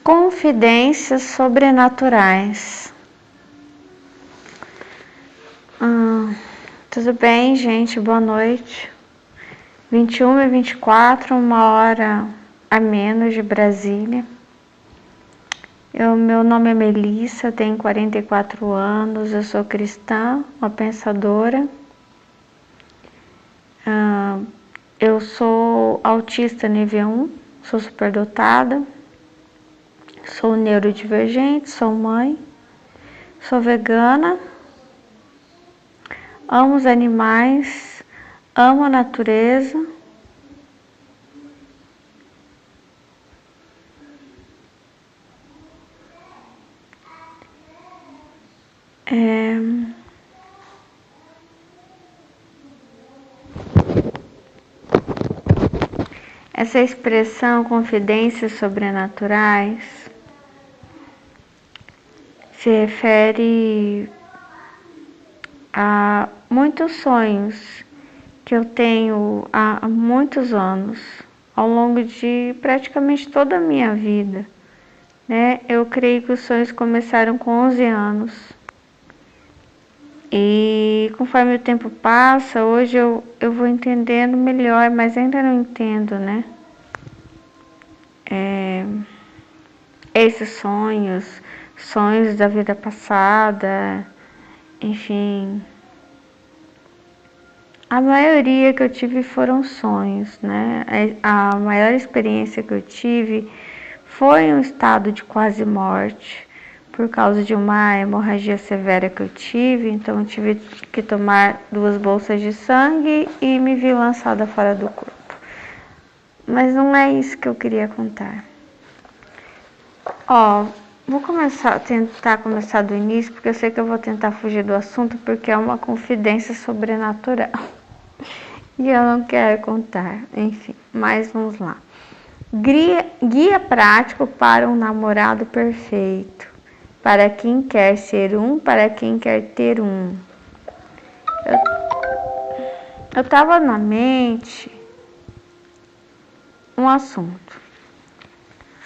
Confidências sobrenaturais. Tudo bem, gente? Boa noite. 21h24, 1 hora a menos de Brasília. Meu nome é Melissa, tenho 44 anos, eu sou cristã, uma pensadora. Eu sou autista nível 1, sou superdotada, sou neurodivergente, sou mãe, sou vegana, amo os animais, amo a natureza. Essa expressão confidências sobrenaturais se refere a muitos sonhos que eu tenho há muitos anos, ao longo de praticamente toda a minha vida, né? Eu creio que os sonhos começaram com 11 anos. E conforme o tempo passa, hoje eu vou entendendo melhor, mas ainda não entendo, né? Esses sonhos da vida passada, enfim. A maioria que eu tive foram sonhos, né? A maior experiência que eu tive foi um estado de quase morte, por causa de uma hemorragia severa que eu tive, então eu tive que tomar 2 bolsas de sangue e me vi lançada fora do corpo. Mas não é isso que eu queria contar. Vou tentar começar do início, porque eu sei que eu vou tentar fugir do assunto, porque é uma confidência sobrenatural. E eu não quero contar, enfim, mas vamos lá. Guia prático para um namorado perfeito. Para quem quer ser para quem quer ter um. Eu tava na mente um assunto.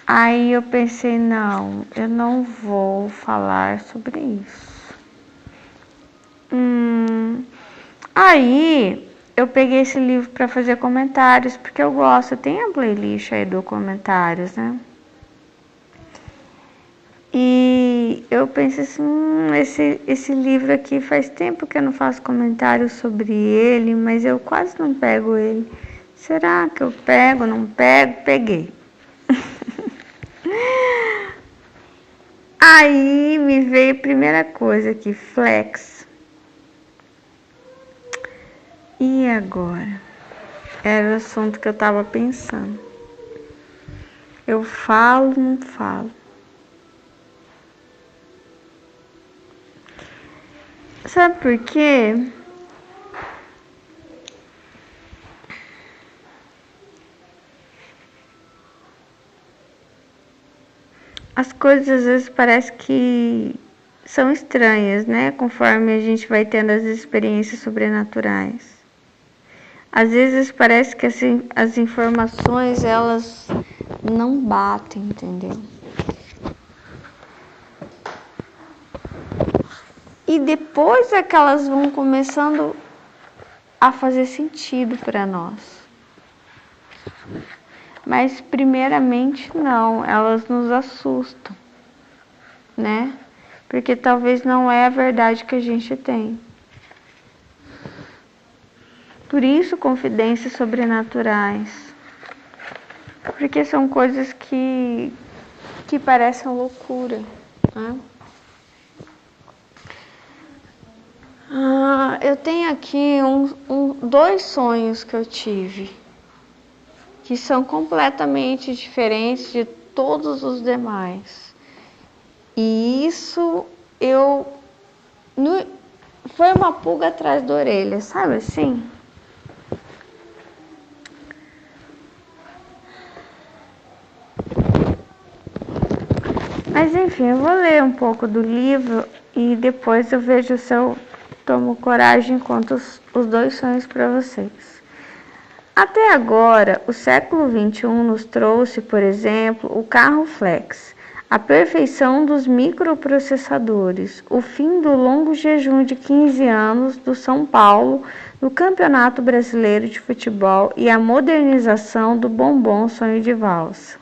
Aí eu pensei, não, eu não vou falar sobre isso. Aí eu peguei esse livro para fazer comentários, porque eu gosto, tem a playlist aí do comentários, né? E eu pensei assim, esse livro aqui faz tempo que eu não faço comentários sobre ele, mas eu quase não pego ele. Será que eu pego, não pego? Peguei. Aí me veio a primeira coisa aqui, flex. E agora? Era o assunto que eu tava pensando. Eu falo, não falo. Sabe por quê? As coisas às vezes parece que são estranhas, né? Conforme a gente vai tendo as experiências sobrenaturais. Às vezes parece que assim, as informações elas não batem, entendeu? E depois é que elas vão começando a fazer sentido para nós. Mas primeiramente não, elas nos assustam, né? Porque talvez não é a verdade que a gente tem. Por isso, confidências sobrenaturais. Porque são coisas que parecem loucura, né? Eu tenho aqui 2 sonhos que eu tive, que são completamente diferentes de todos os demais. E isso foi uma pulga atrás da orelha, sabe assim? Mas enfim, eu vou ler um pouco do livro e depois eu vejo se eu tomo coragem e conto os 2 sonhos para vocês. Até agora, o século XXI nos trouxe, por exemplo, o carro flex, a perfeição dos microprocessadores, o fim do longo jejum de 15 anos do São Paulo no Campeonato Brasileiro de Futebol e a modernização do bombom sonho de valsa.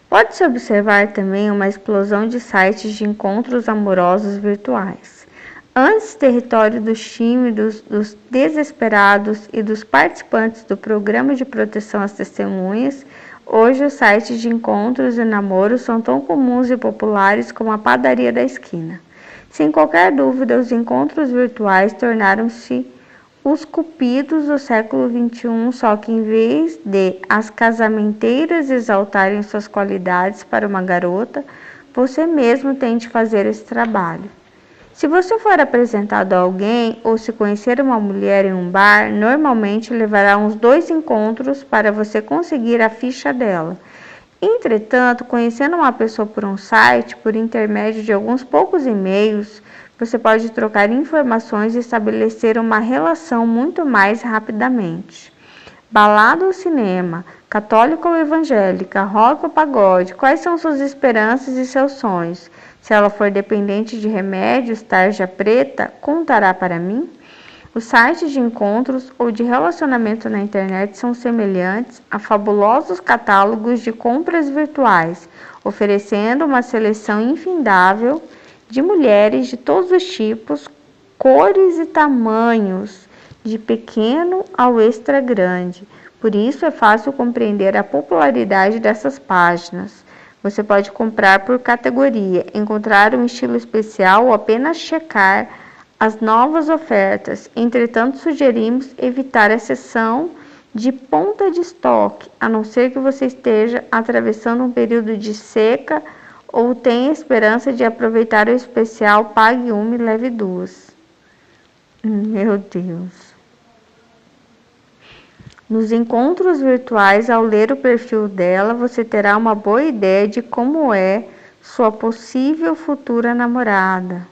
Pode-se observar também uma explosão de sites de encontros amorosos virtuais. Antes, território dos tímidos, dos desesperados e dos participantes do programa de proteção às testemunhas, hoje os sites de encontros e namoros são tão comuns e populares como a padaria da esquina. Sem qualquer dúvida, os encontros virtuais tornaram-se os cupidos do século XXI, só que em vez de as casamenteiras exaltarem suas qualidades para uma garota, você mesmo tem de fazer esse trabalho. Se você for apresentado a alguém ou se conhecer uma mulher em um bar, normalmente levará uns 2 encontros para você conseguir a ficha dela. Entretanto, conhecendo uma pessoa por um site, por intermédio de alguns poucos e-mails, você pode trocar informações e estabelecer uma relação muito mais rapidamente. Balada ou cinema, católica ou evangélica, rock ou pagode, quais são suas esperanças e seus sonhos? Se ela for dependente de remédios, tarja preta, contará para mim? Os sites de encontros ou de relacionamento na internet são semelhantes a fabulosos catálogos de compras virtuais, oferecendo uma seleção infindável de mulheres de todos os tipos, cores e tamanhos, de pequeno ao extra grande. Por isso é fácil compreender a popularidade dessas páginas. Você pode comprar por categoria, encontrar um estilo especial ou apenas checar as novas ofertas. Entretanto, sugerimos evitar a seção de ponta de estoque, a não ser que você esteja atravessando um período de seca ou tenha esperança de aproveitar o especial Pague Uma e Leve Duas. Meu Deus! Nos encontros virtuais, ao ler o perfil dela, você terá uma boa ideia de como é sua possível futura namorada.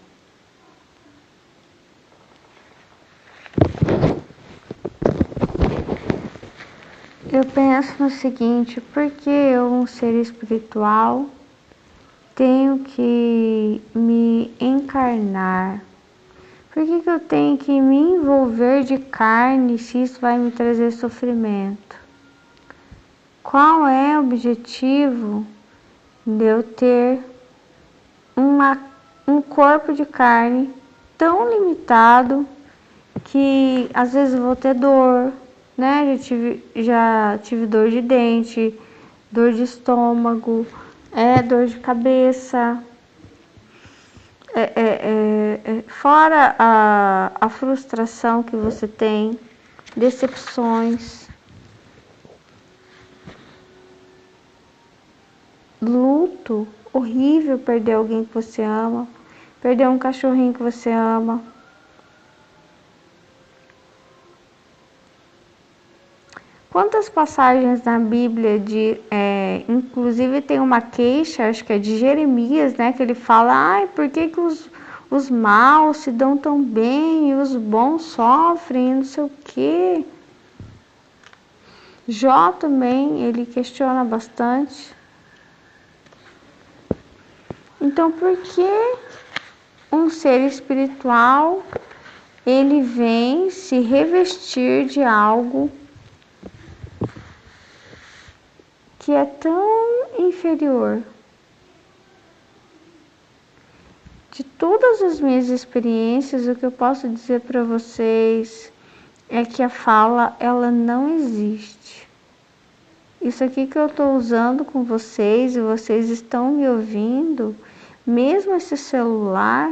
Eu penso no seguinte: por que eu, um ser espiritual, tenho que me encarnar? Por que eu tenho que me envolver de carne se isso vai me trazer sofrimento? Qual é o objetivo de eu ter um corpo de carne tão limitado que às vezes eu vou ter dor, né? Já tive dor de dente, dor de estômago, dor de cabeça. Fora a frustração que você tem, decepções, luto, horrível perder alguém que você ama, perder um cachorrinho que você ama. Quantas passagens na Bíblia inclusive tem uma queixa, acho que é de Jeremias, né, que ele fala, por que os maus se dão tão bem e os bons sofrem, não sei o quê. Jó também, ele questiona bastante. Então, por que um ser espiritual, ele vem se revestir de algo que é tão inferior? De todas as minhas experiências, o que eu posso dizer para vocês é que a fala, ela não existe. Isso aqui que eu estou usando com vocês e vocês estão me ouvindo, mesmo esse celular,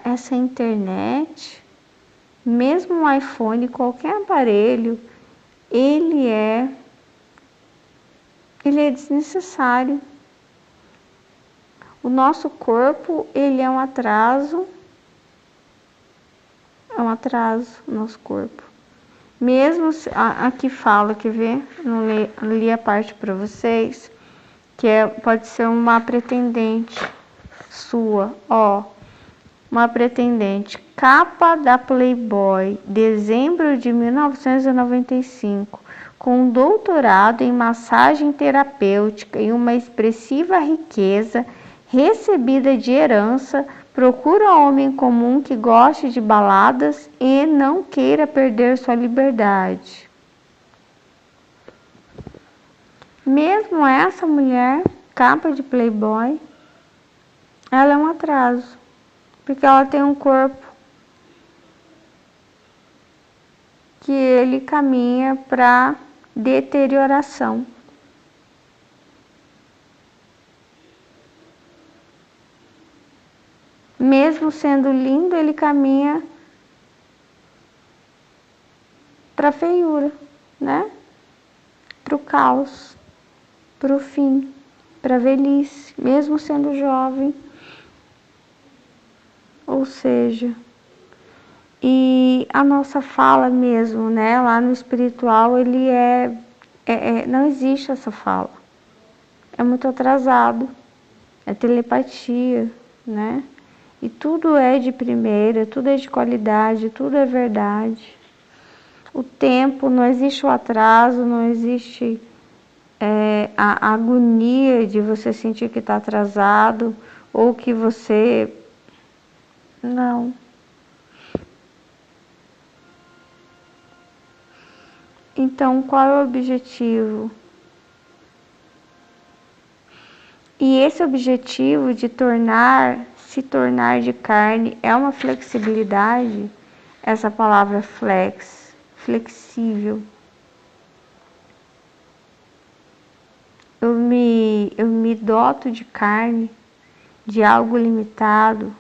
essa internet, mesmo um iPhone, qualquer aparelho, ele é desnecessário. O nosso corpo, ele é um atraso. O nosso corpo. Mesmo, aqui fala, quer ver? Não li a parte para vocês, que pode ser uma pretendente sua, uma pretendente. Capa da Playboy, dezembro de 1995. com um doutorado em massagem terapêutica e uma expressiva riqueza recebida de herança, procura homem comum que goste de baladas e não queira perder sua liberdade. Mesmo essa mulher, capa de Playboy, ela é um atraso, porque ela tem um corpo que ele caminha para deterioração. Mesmo sendo lindo, ele caminha para a feiura, né? Para o caos, para o fim, para a velhice, mesmo sendo jovem. Ou seja, e a nossa fala mesmo, né? Lá no espiritual, ele não existe essa fala. É muito atrasado, é telepatia, né? E tudo é de primeira, tudo é de qualidade, tudo é verdade. O tempo, não existe o atraso, não existe a agonia de você sentir que está atrasado ou que você... Não. Então, qual é o objetivo? E esse objetivo de se tornar de carne é uma flexibilidade, essa palavra flexível. Eu me doto de carne, de algo limitado.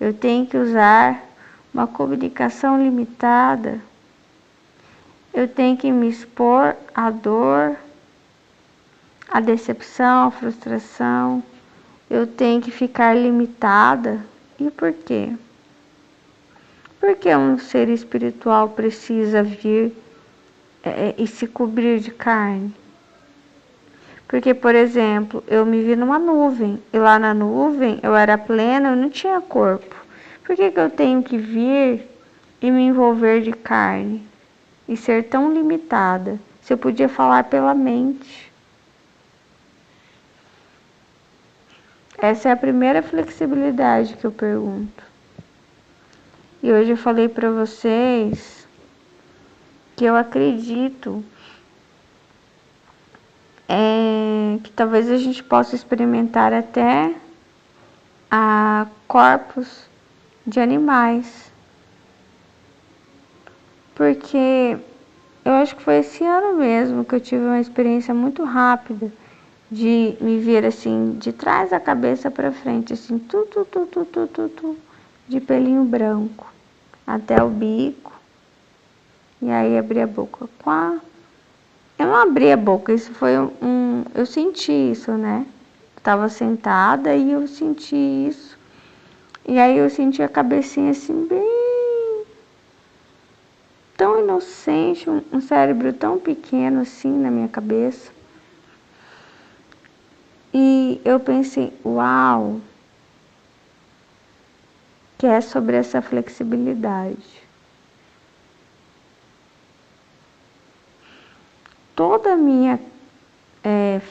Eu tenho que usar uma comunicação limitada. Eu tenho que me expor à dor, à decepção, à frustração. Eu tenho que ficar limitada. E por quê? Porque um ser espiritual precisa vir e se cobrir de carne? Porque, por exemplo, eu me vi numa nuvem. E lá na nuvem eu era plena, eu não tinha corpo. Por que eu tenho que vir e me envolver de carne? E ser tão limitada? Se eu podia falar pela mente. Essa é a primeira flexibilidade que eu pergunto. E hoje eu falei para vocês que eu acredito que talvez a gente possa experimentar até corpos de animais. Porque eu acho que foi esse ano mesmo que eu tive uma experiência muito rápida de me ver assim, de trás da cabeça para frente, assim, de pelinho branco, até o bico, e aí abri a boca. Eu não abri a boca, isso foi eu senti isso, né? Estava sentada e eu senti isso, e aí eu senti a cabecinha assim, bem tão inocente, um cérebro tão pequeno assim na minha cabeça. E eu pensei, uau, que é sobre essa flexibilidade. Toda a minha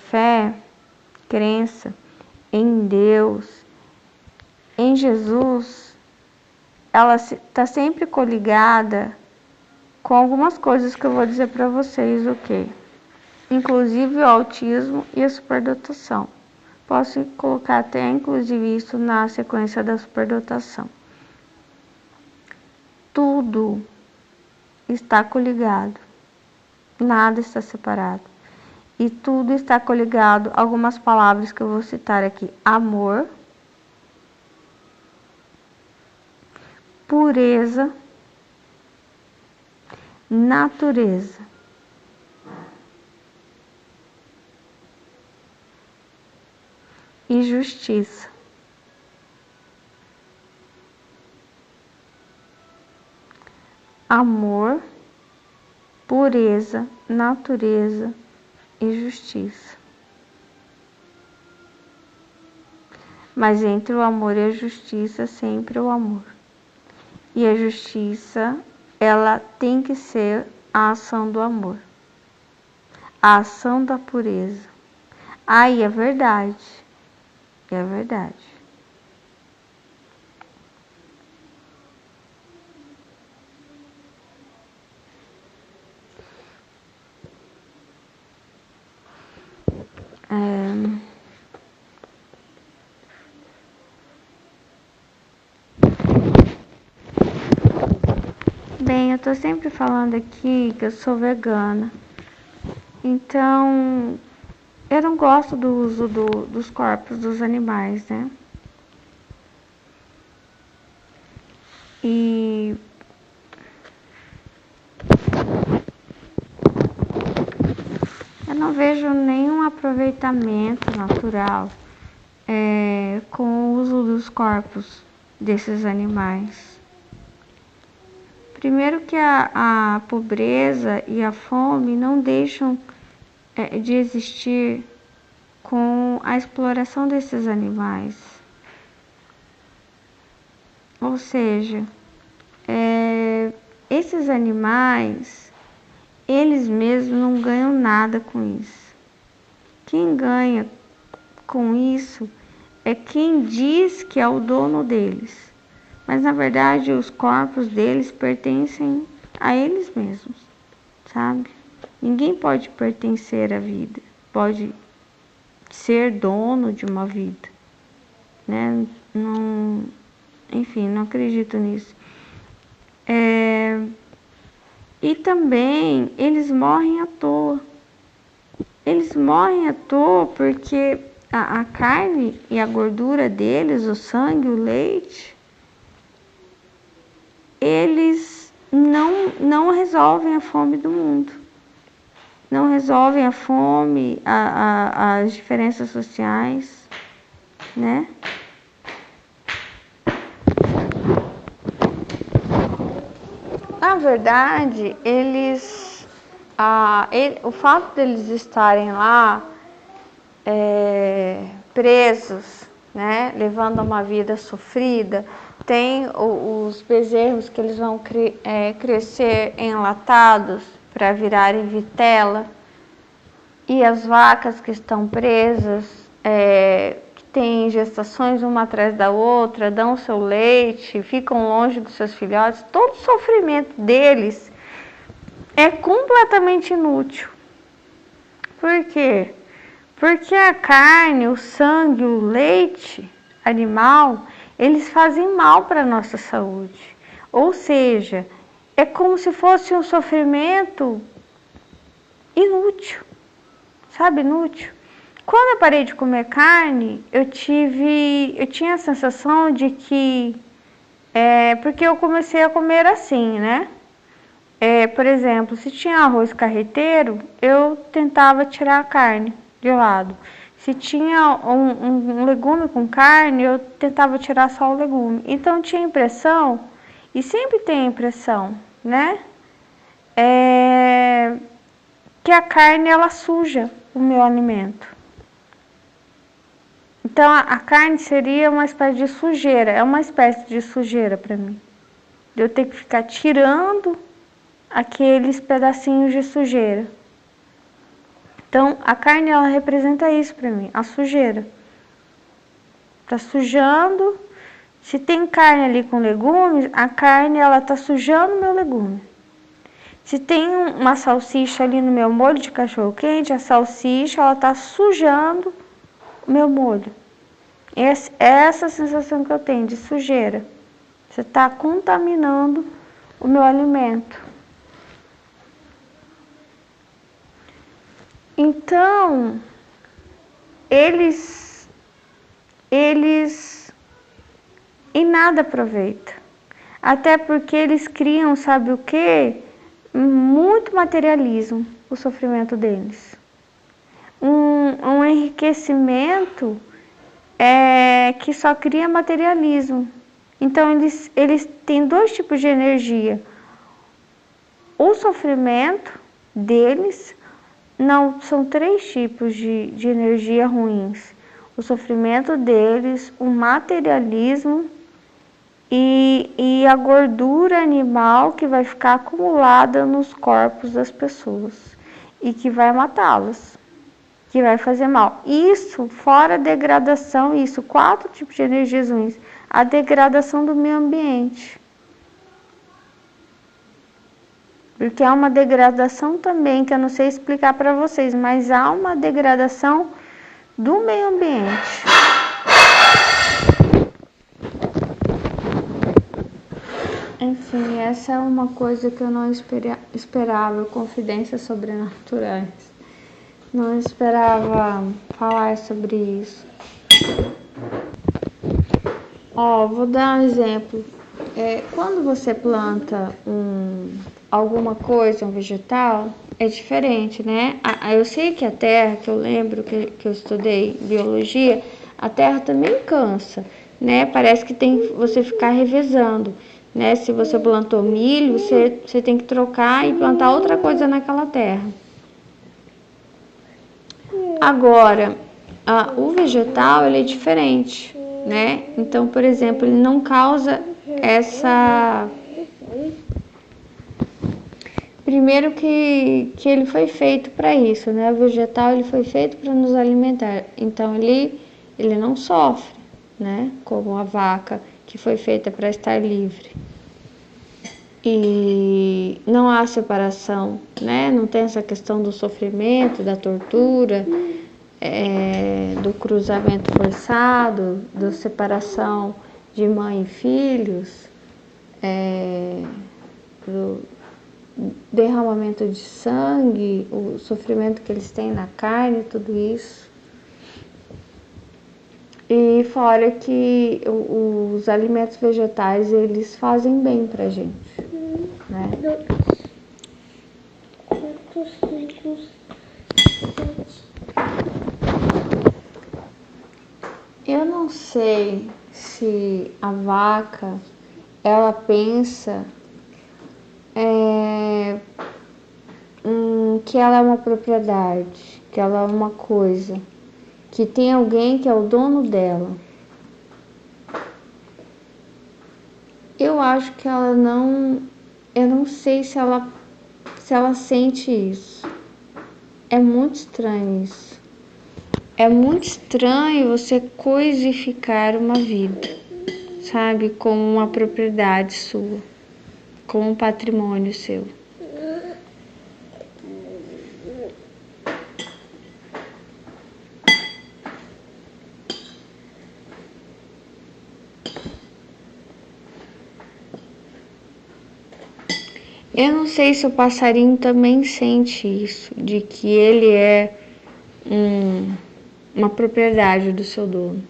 fé, crença em Deus, em Jesus, ela está sempre coligada com algumas coisas que eu vou dizer para vocês, ok? Inclusive o autismo e a superdotação. Posso colocar até inclusive isso na sequência da superdotação. Tudo está coligado, nada está separado. E tudo está coligado, algumas palavras que eu vou citar aqui: amor, pureza, natureza. E justiça. Amor, pureza, natureza e justiça. Mas entre o amor e a justiça, sempre o amor. E a justiça, ela tem que ser a ação do amor. a ação da pureza. Ai, é verdade. É verdade. Bem, eu tô sempre falando aqui que eu sou vegana. Então, eu não gosto do uso dos corpos dos animais, né? E eu não vejo nenhum aproveitamento natural com o uso dos corpos desses animais. Primeiro que a pobreza e a fome não deixam de existir com a exploração desses animais. Ou seja, esses animais, eles mesmos não ganham nada com isso. Quem ganha com isso é quem diz que é o dono deles. Mas na verdade os corpos deles pertencem a eles mesmos, sabe? Ninguém pode pertencer à vida, pode ser dono de uma vida, né? Não, enfim, não acredito nisso. E também eles morrem à toa. Eles morrem à toa porque a carne e a gordura deles, o sangue, o leite, eles não resolvem a fome do mundo. Não resolvem a fome, as diferenças sociais, né? Na verdade, o fato deles estarem lá presos, né, levando uma vida sofrida, tem os bezerros que eles vão crescer enlatados para virarem vitela, e as vacas que estão presas, que têm gestações uma atrás da outra, dão seu leite, ficam longe dos seus filhotes, todo o sofrimento deles é completamente inútil. Por quê? Porque a carne, o sangue, o leite animal, eles fazem mal para a nossa saúde. Ou seja, é como se fosse um sofrimento inútil, sabe, inútil. Quando eu parei de comer carne, eu tinha a sensação de que, porque eu comecei a comer assim, né? Por exemplo, se tinha arroz carreteiro, eu tentava tirar a carne de lado. Se tinha um legume com carne, eu tentava tirar só o legume. Então tinha a impressão, e sempre tem a impressão, né? Que a carne ela suja o meu alimento. Então a carne seria uma espécie de sujeira, é uma espécie de sujeira para mim. Eu ter que ficar tirando aqueles pedacinhos de sujeira. Então, a carne, ela representa isso para mim, a sujeira. Tá sujando. Se tem carne ali com legumes, a carne, ela tá sujando o meu legume. Se tem uma salsicha ali no meu molho de cachorro-quente, a salsicha, ela tá sujando o meu molho. Essa sensação que eu tenho de sujeira. Você está contaminando o meu alimento. Então, eles em nada aproveitam. Até porque eles criam, sabe o quê? Muito materialismo, o sofrimento deles. Um enriquecimento que só cria materialismo. Então, eles têm dois tipos de energia. O sofrimento deles, não, são três tipos de energia ruins. O sofrimento deles, o materialismo e a gordura animal que vai ficar acumulada nos corpos das pessoas. e que vai matá-los, que vai fazer mal. Isso, fora a degradação, isso, 4 tipos de energias ruins. A degradação do meio ambiente. Porque há uma degradação também, que eu não sei explicar para vocês, mas há uma degradação do meio ambiente. Enfim, essa é uma coisa que eu não esperava, confidências sobrenaturais. Não esperava falar sobre isso. Vou dar um exemplo. Quando você planta alguma coisa, um vegetal, é diferente, né? Eu sei que a terra, que eu lembro que eu estudei biologia, a terra também cansa, né? Parece que tem você ficar revezando, né? Se você plantou milho, você tem que trocar e plantar outra coisa naquela terra. Agora, o vegetal, ele é diferente, né? Então, por exemplo, ele não causa essa... Primeiro que ele foi feito para isso, né? O vegetal, ele foi feito para nos alimentar. Então, ele não sofre, né? Como a vaca, que foi feita para estar livre. E não há separação, né? Não tem essa questão do sofrimento, da tortura, do cruzamento forçado, da separação de mãe e filhos, do derramamento de sangue, o sofrimento que eles têm na carne, tudo isso. E fora que os alimentos vegetais, eles fazem bem pra gente, né? Eu não sei se a vaca, ela pensa que ela é uma propriedade, que ela é uma coisa, que tem alguém que é o dono dela. Eu acho que ela não... Eu não sei se ela sente isso. É muito estranho isso. É muito estranho você coisificar uma vida, sabe? Como uma propriedade sua, como um patrimônio seu. Eu não sei se o passarinho também sente isso, de que ele é uma propriedade do seu dono.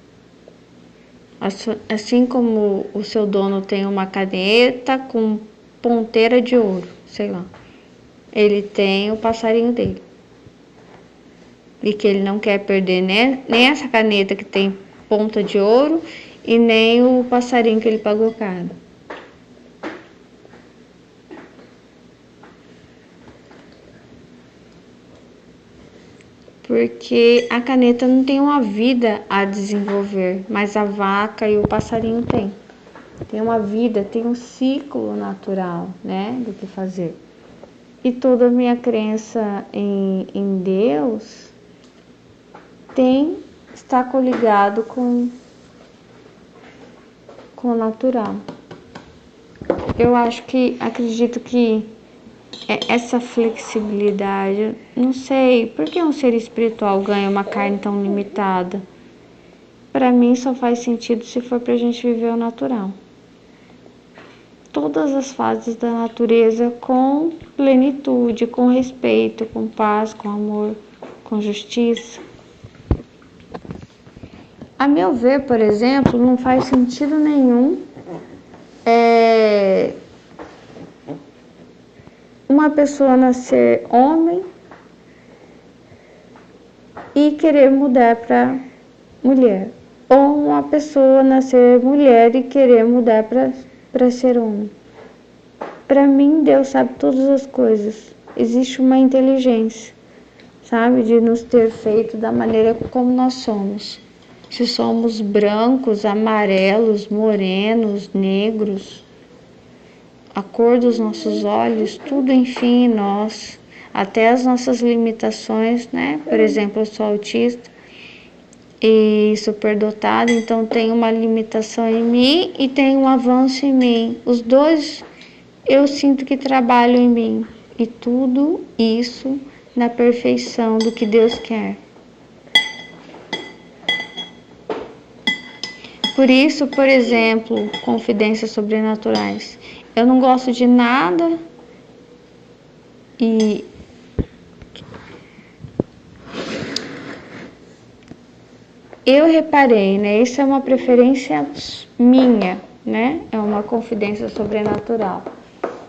Assim como o seu dono tem uma caneta com ponteira de ouro, sei lá. Ele tem o passarinho dele. E que ele não quer perder nem essa caneta que tem ponta de ouro e nem o passarinho que ele pagou caro. Porque a caneta não tem uma vida a desenvolver, mas a vaca e o passarinho tem. Tem uma vida, tem um ciclo natural, né, do que fazer. E toda a minha crença em Deus está coligado com o natural. Eu acredito que essa flexibilidade, não sei, por que um ser espiritual ganha uma carne tão limitada? Para mim só faz sentido se for pra gente viver o natural. Todas as fases da natureza com plenitude, com respeito, com paz, com amor, com justiça. A meu ver, por exemplo, não faz sentido nenhum uma pessoa nascer homem e querer mudar para mulher, ou uma pessoa nascer mulher e querer mudar para ser homem. Para mim, Deus sabe todas as coisas. Existe uma inteligência, sabe, de nos ter feito da maneira como nós somos. Se somos brancos, amarelos, morenos, negros, a cor dos nossos olhos, tudo enfim em nós, até as nossas limitações, né? Por exemplo, eu sou autista e superdotada, então tem uma limitação em mim e tem um avanço em mim. Os dois eu sinto que trabalham em mim, e tudo isso na perfeição do que Deus quer. Por isso, por exemplo, confidências sobrenaturais. Eu não gosto de nada e eu reparei, né? Isso é uma preferência minha, né? É uma confidência sobrenatural.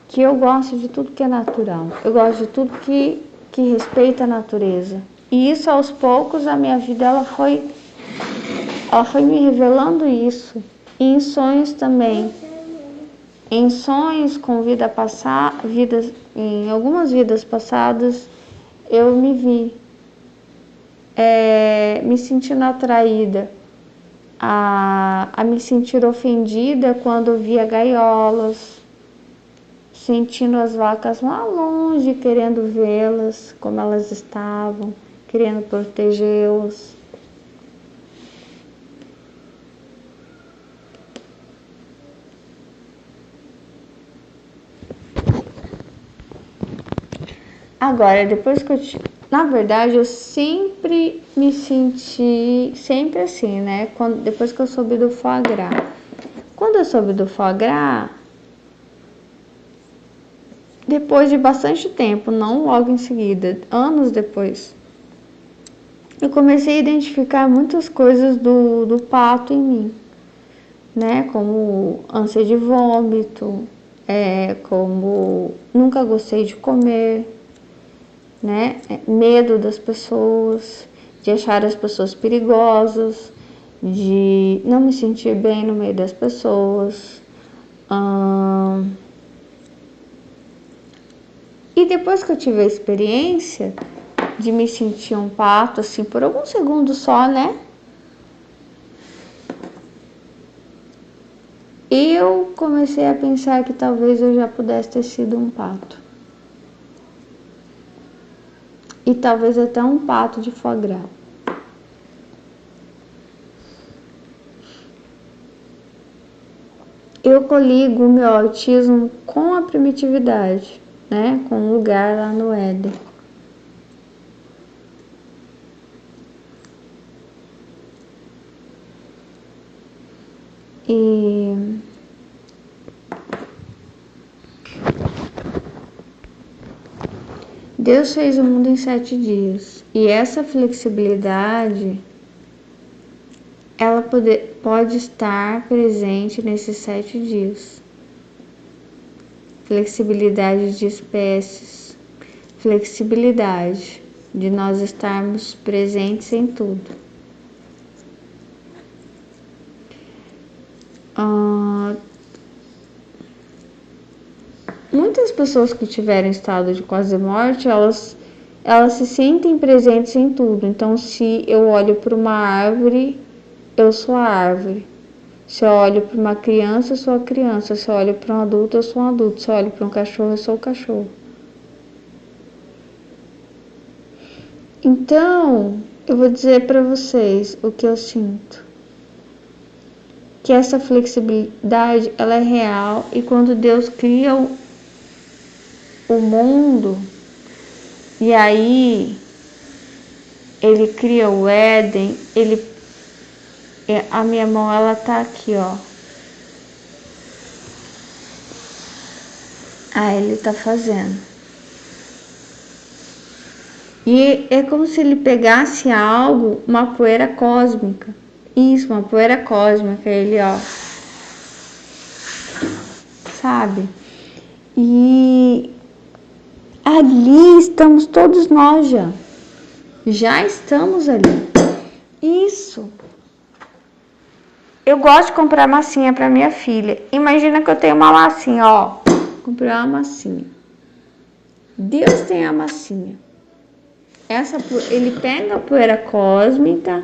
Que eu gosto de tudo que é natural. Eu gosto de tudo que respeita a natureza. E isso, aos poucos, a minha vida ela foi me revelando isso. E em sonhos também. Em sonhos com em algumas vidas passadas, eu me vi me sentindo atraída, a me sentir ofendida quando via gaiolas, sentindo as vacas lá longe, querendo vê-las como elas estavam, querendo protegê-las. Agora, depois que na verdade, eu sempre me senti, sempre assim, né? Depois que eu soube do foie gras. Quando eu soube do foie gras, depois de bastante tempo, não logo em seguida, anos depois, eu comecei a identificar muitas coisas do pato em mim, né? Como ânsia de vômito, como nunca gostei de comer, né? Medo das pessoas, de achar as pessoas perigosas, de não me sentir bem no meio das pessoas. E depois que eu tive a experiência de me sentir um pato, assim, por alguns segundos só, né? Eu comecei a pensar que talvez eu já pudesse ter sido um pato. E talvez até um pato de foie gras. Eu coligo o meu autismo com a primitividade, né? Com o lugar lá no Éden. E Deus fez o mundo em 7 dias. E essa flexibilidade, ela pode estar presente nesses 7 dias. Flexibilidade de espécies, flexibilidade de nós estarmos presentes em tudo. Muitas pessoas que tiverem estado de quase morte, elas se sentem presentes em tudo. Então, se eu olho para uma árvore, eu sou a árvore. Se eu olho para uma criança, eu sou a criança. Se eu olho para um adulto, eu sou um adulto. Se eu olho para um cachorro, eu sou o cachorro. Então, eu vou dizer para vocês o que eu sinto. Que essa flexibilidade, ela é real. E quando Deus cria o mundo, e aí Ele cria o Éden, a minha mão, ela tá aqui, ó. Ele tá fazendo. E é como se ele pegasse algo, uma poeira cósmica. Isso, uma poeira cósmica, ele, ó. Sabe? E ali estamos todos nós já. Já estamos ali. Isso. Eu gosto de comprar massinha para minha filha. Imagina que eu tenho uma massinha, ó. Comprei uma massinha. Deus tem a massinha. Ele pega a poeira cósmica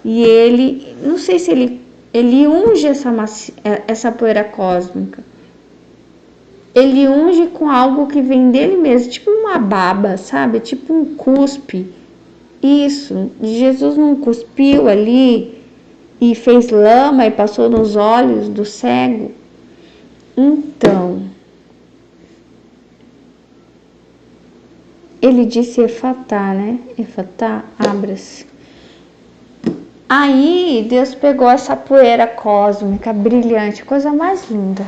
e ele, não sei se ele unge essa poeira cósmica. ele unge com algo que vem dele mesmo, tipo uma baba, sabe? Tipo um cuspe. Isso, Jesus não cuspiu ali e fez lama e passou nos olhos do cego. Então, ele disse Efatá, né? Efatá, abra-se. Aí Deus pegou essa poeira cósmica brilhante, coisa mais linda,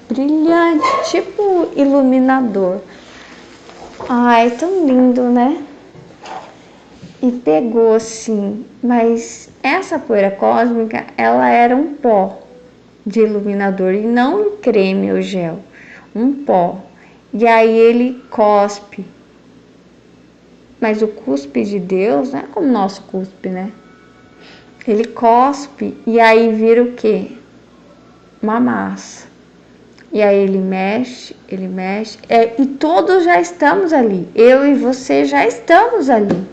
brilhante, tipo iluminador. Ai, tão lindo, né? E pegou assim, mas essa poeira cósmica, ela era um pó de iluminador e não um creme ou gel, um pó. E aí ele cospe. Mas o cuspe de Deus não é como o nosso cuspe, né? Ele cospe e aí vira o quê? Uma massa. E aí ele mexe. E todos já estamos ali. Eu e você já estamos ali.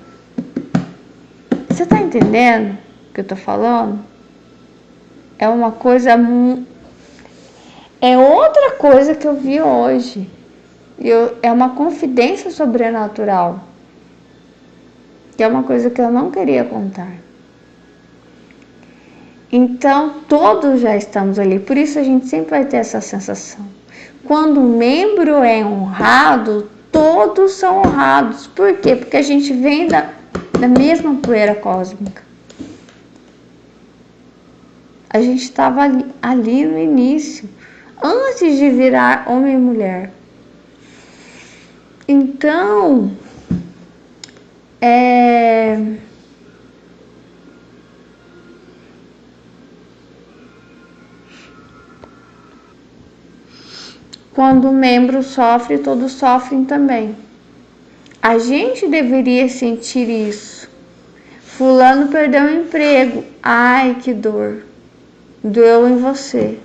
Você tá entendendo o que eu tô falando? É uma coisa... É outra coisa que eu vi hoje. É uma confidência sobrenatural. Que é uma coisa que eu não queria contar. Então, todos já estamos ali, por isso a gente sempre vai ter essa sensação. Quando um membro é honrado, todos são honrados. Por quê? Porque a gente vem da mesma poeira cósmica. A gente estava ali no início, antes de virar homem e mulher. Então, quando um membro sofre, todos sofrem também. A gente deveria sentir isso. Fulano perdeu o emprego. Ai, que dor. Doeu em você.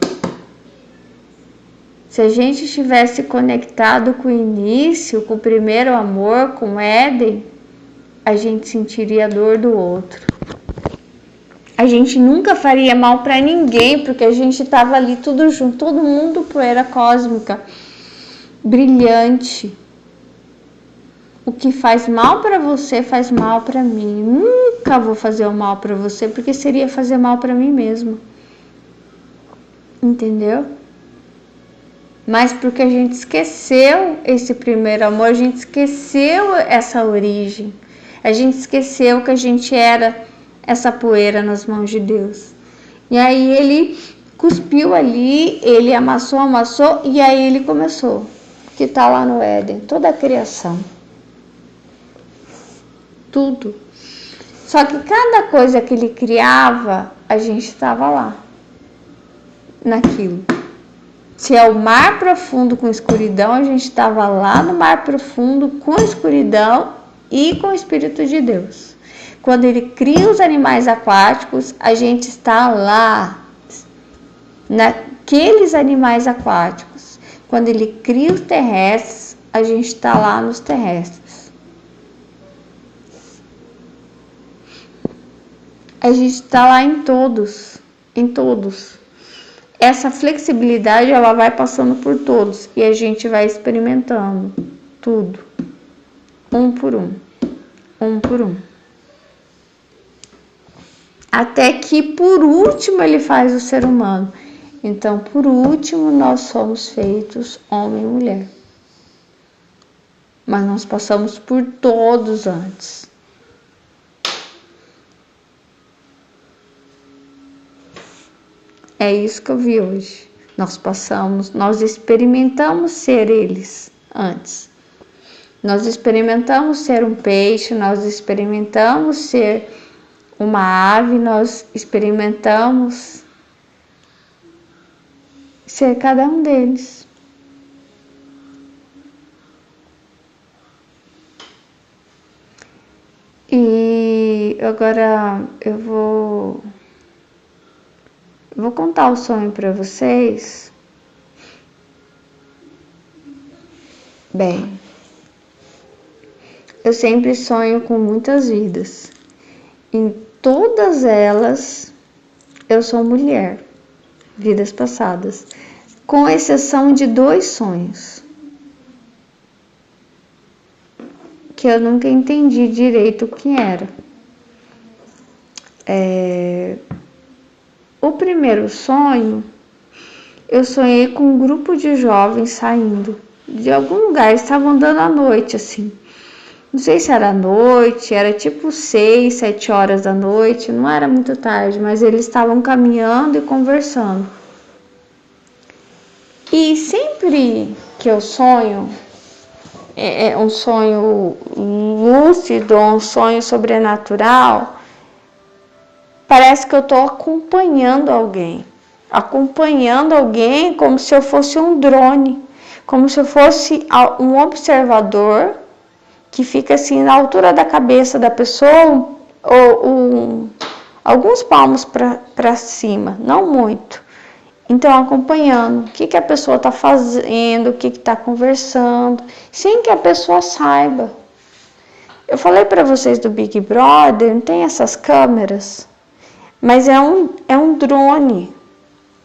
Se a gente estivesse conectado com o início, com o primeiro amor, com Éden, a gente sentiria a dor do outro. A gente nunca faria mal para ninguém, porque a gente estava ali tudo junto, todo mundo poeira cósmica, brilhante. O que faz mal para você faz mal para mim. Nunca vou fazer o mal para você, porque seria fazer mal para mim mesmo. Entendeu? Mas porque a gente esqueceu esse primeiro amor, a gente esqueceu essa origem. A gente esqueceu que a gente era essa poeira nas mãos de Deus. E aí ele cuspiu ali, ele amassou, e aí ele começou. Que está lá no Éden, toda a criação. Tudo. Só que cada coisa que ele criava, a gente estava lá. Naquilo. Se é o mar profundo com escuridão, a gente estava lá no mar profundo com escuridão e com o Espírito de Deus. Quando ele cria os animais aquáticos, a gente está lá, naqueles animais aquáticos. Quando ele cria os terrestres, a gente está lá nos terrestres. A gente está lá em todos, Essa flexibilidade, ela vai passando por todos e a gente vai experimentando tudo, um por um. Até que por último ele faz o ser humano. Então, por último, nós somos feitos homem e mulher. Mas nós passamos por todos antes. É isso que eu vi hoje. Nós experimentamos ser eles antes. Nós experimentamos ser um peixe, nós experimentamos ser uma ave, nós experimentamos ser cada um deles. E agora eu vou contar o sonho para vocês. Bem, eu sempre sonho com muitas vidas. Em todas elas, eu sou mulher, vidas passadas. com exceção de 2 sonhos, que eu nunca entendi direito o que era. O primeiro sonho, eu sonhei com um grupo de jovens saindo de algum lugar, eles estavam andando à noite, assim. Não sei se era noite, era tipo 6, 7 horas da noite, não era muito tarde, mas eles estavam caminhando e conversando. E sempre que eu sonho, é um sonho lúcido, um sonho sobrenatural, parece que eu estou acompanhando alguém como se eu fosse um drone, como se eu fosse um observador que fica assim na altura da cabeça da pessoa, ou alguns palmos para cima, não muito. Então, acompanhando o que a pessoa está fazendo, o que está conversando, sem que a pessoa saiba. Eu falei para vocês do Big Brother, não tem essas câmeras, mas é um drone,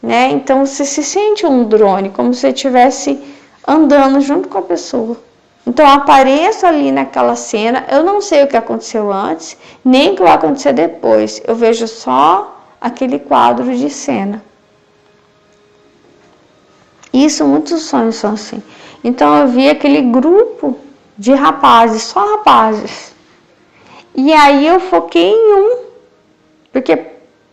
né? Então, você se sente um drone, como se você estivesse andando junto com a pessoa. Então, eu apareço ali naquela cena, eu não sei o que aconteceu antes, nem o que vai acontecer depois. Eu vejo só aquele quadro de cena. Isso, muitos sonhos são assim. Então, eu vi aquele grupo de rapazes, só rapazes. E aí, eu foquei em um. Porque,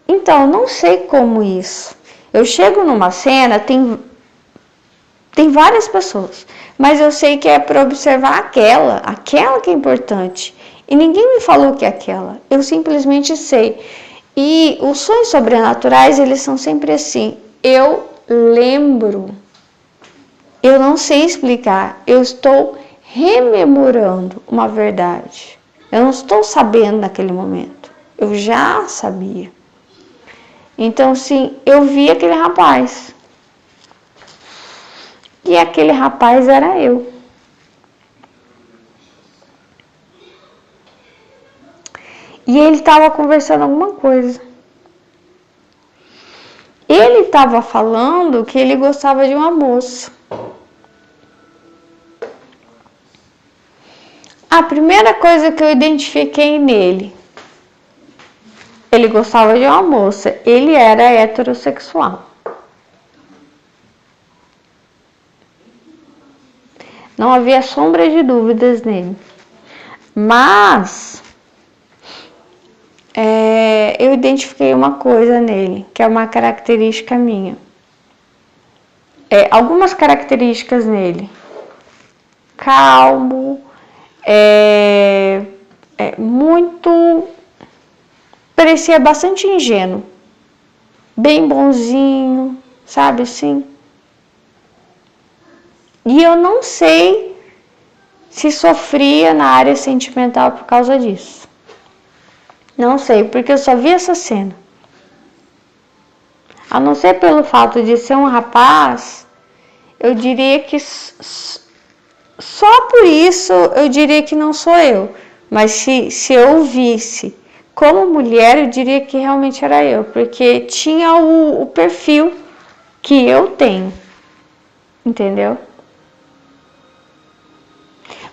então, eu não sei como isso. Eu chego numa cena, tem várias pessoas, mas eu sei que é para observar aquela que é importante. E ninguém me falou que é aquela, eu simplesmente sei. E os sonhos sobrenaturais, eles são sempre assim, eu lembro, eu não sei explicar, eu estou rememorando uma verdade. Eu não estou sabendo naquele momento, eu já sabia. Então, sim, eu vi aquele rapaz. E aquele rapaz era eu. E ele estava conversando alguma coisa. Ele estava falando que ele gostava de uma moça. A primeira coisa que eu identifiquei nele, ele gostava de uma moça. Ele era heterossexual. Não havia sombra de dúvidas nele. Mas eu identifiquei uma coisa nele, que é uma característica minha. Algumas características nele. Calmo, muito... Parecia bastante ingênuo. Bem bonzinho, sabe assim? E eu não sei se sofria na área sentimental por causa disso. Não sei, porque eu só vi essa cena. A não ser pelo fato de ser um rapaz, eu diria que só por isso eu diria que não sou eu. Mas se eu visse como mulher, eu diria que realmente era eu, porque tinha o perfil que eu tenho, entendeu?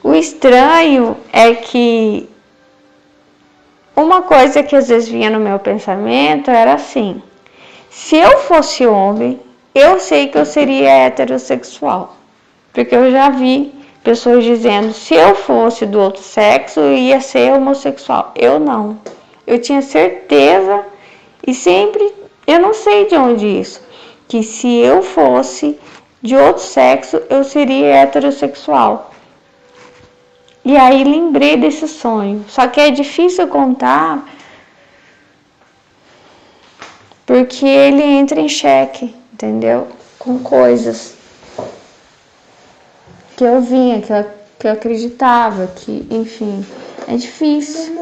O estranho é que uma coisa que às vezes vinha no meu pensamento era assim: se eu fosse homem, eu sei que eu seria heterossexual, porque eu já vi pessoas dizendo, se eu fosse do outro sexo, eu ia ser homossexual. Eu não. Eu tinha certeza e sempre, eu não sei de onde isso, que se eu fosse de outro sexo, eu seria heterossexual. E aí lembrei desse sonho. Só que é difícil contar porque ele entra em xeque, entendeu? Com coisas que eu vinha, que eu acreditava, que, enfim, é difícil.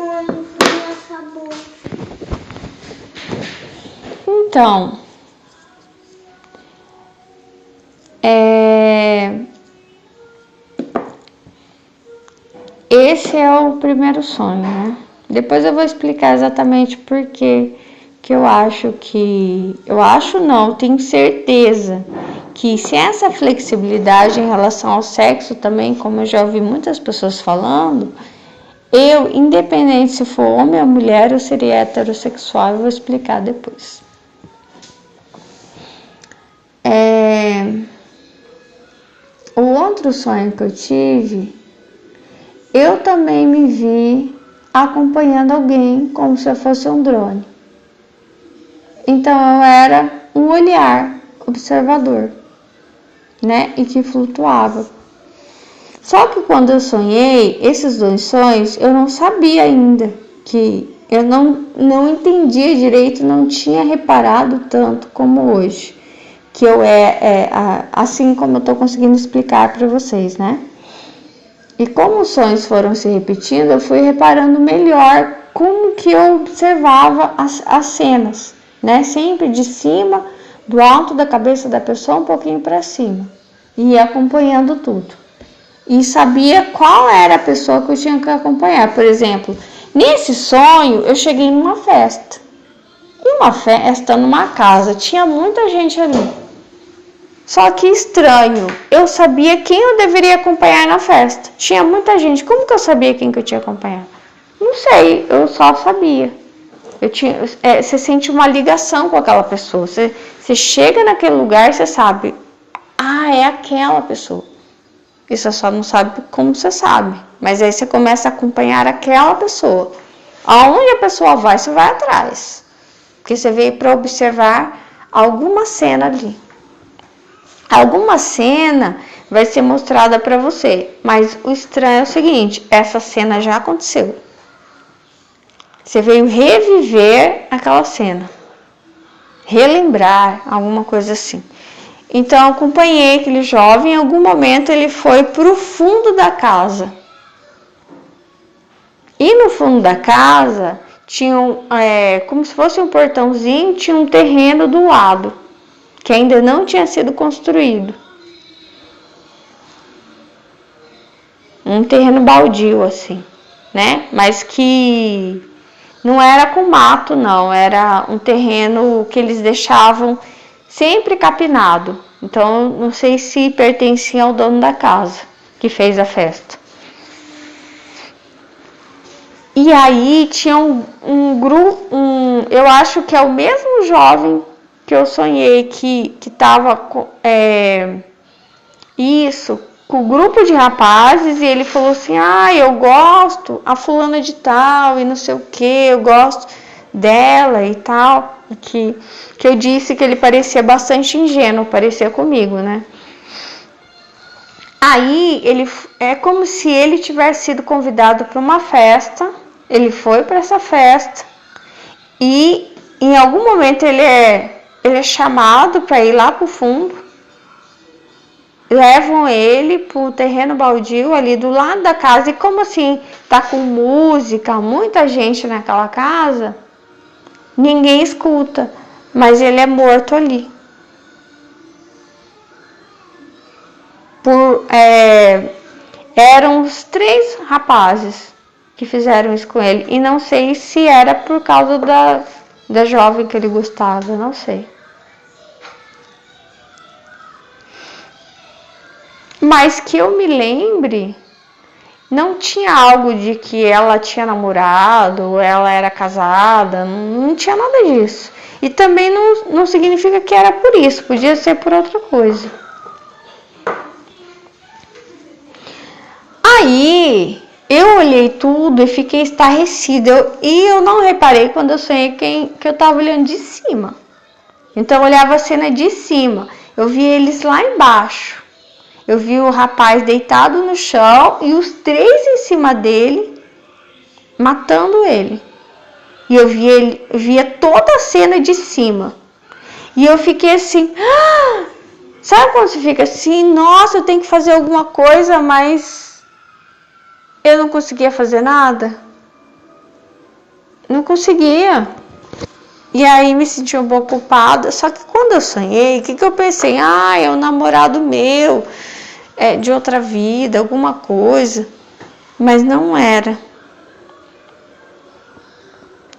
Então, esse é o primeiro sonho, né? Depois eu vou explicar exatamente por que eu acho não, tenho certeza que sem essa flexibilidade em relação ao sexo também, como eu já ouvi muitas pessoas falando, eu, independente se for homem ou mulher, eu seria heterossexual, eu vou explicar depois. O outro sonho que eu tive, eu também me vi acompanhando alguém como se eu fosse um drone. Então eu era um olhar observador, né? E que flutuava. Só que quando eu sonhei esses 2 sonhos, eu não sabia ainda, que eu não entendia direito, não tinha reparado tanto como hoje, que eu assim como eu estou conseguindo explicar para vocês, né? E como os sonhos foram se repetindo, eu fui reparando melhor como que eu observava as cenas, né? Sempre de cima, do alto da cabeça da pessoa, um pouquinho para cima, e ia acompanhando tudo. E sabia qual era a pessoa que eu tinha que acompanhar. Por exemplo, nesse sonho, eu cheguei numa festa. E uma festa numa casa, tinha muita gente ali. Só que estranho, eu sabia quem eu deveria acompanhar na festa. Tinha muita gente, como que eu sabia quem que eu tinha que acompanhar? Não sei, eu só sabia. Você sente uma ligação com aquela pessoa. Você chega naquele lugar e você sabe, é aquela pessoa. E você só não sabe como você sabe. Mas aí você começa a acompanhar aquela pessoa. Aonde a pessoa vai, você vai atrás. Porque você veio para observar alguma cena ali. Alguma cena vai ser mostrada para você. Mas o estranho é o seguinte, essa cena já aconteceu. Você veio reviver aquela cena. Relembrar, alguma coisa assim. Então eu acompanhei aquele jovem, em algum momento ele foi para o fundo da casa. E no fundo da casa tinha como se fosse um portãozinho, tinha um terreno do lado, que ainda não tinha sido construído. Um terreno baldio assim, né? Mas que não era com mato não, era um terreno que eles deixavam sempre capinado. Então, não sei se pertencia ao dono da casa que fez a festa. E aí tinha um grupo, eu acho que é o mesmo jovem que eu sonhei que estava com o grupo de rapazes, e ele falou assim, eu gosto a fulana de tal e não sei o que, eu gosto dela e tal, que eu disse que ele parecia bastante ingênuo, parecia comigo, né? Aí ele é como se ele tivesse sido convidado para uma festa, ele foi para essa festa e em algum momento ele é chamado para ir lá para o fundo, levam ele para o terreno baldio ali do lado da casa e como assim tá com música, muita gente naquela casa, ninguém escuta, mas ele é morto ali. Eram os 3 rapazes que fizeram isso com ele. E não sei se era por causa da jovem que ele gostava, não sei. Mas que eu me lembre, não tinha algo de que ela tinha namorado, ela era casada, não tinha nada disso. E também não significa que era por isso, podia ser por outra coisa. Aí eu olhei tudo e fiquei estarrecida. E eu não reparei quando eu sonhei que eu estava olhando de cima. Então eu olhava a cena de cima. Eu vi eles lá embaixo. Eu vi o rapaz deitado no chão e os 3 em cima dele, matando ele. E eu via toda a cena de cima. E eu fiquei assim... Sabe quando você fica assim? Nossa, eu tenho que fazer alguma coisa, mas... eu não conseguia fazer nada. Não conseguia. E aí me senti um pouco culpada. Só que quando eu sonhei, o que eu pensei? É um namorado meu, de outra vida, alguma coisa. Mas não era.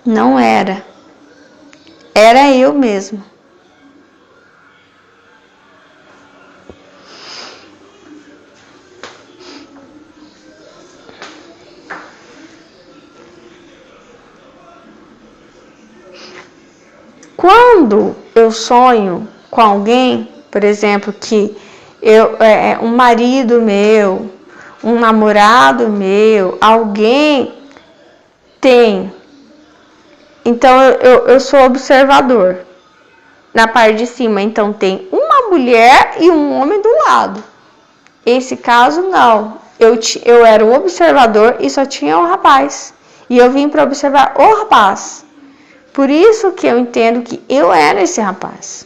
Não era. Era eu mesma. Quando eu sonho com alguém, por exemplo, que um marido meu, um namorado meu, alguém tem. Então eu sou observador. Na parte de cima, então tem uma mulher e um homem do lado. Esse caso não. Eu era o observador e só tinha o rapaz. E eu vim para observar o rapaz. Por isso que eu entendo que eu era esse rapaz.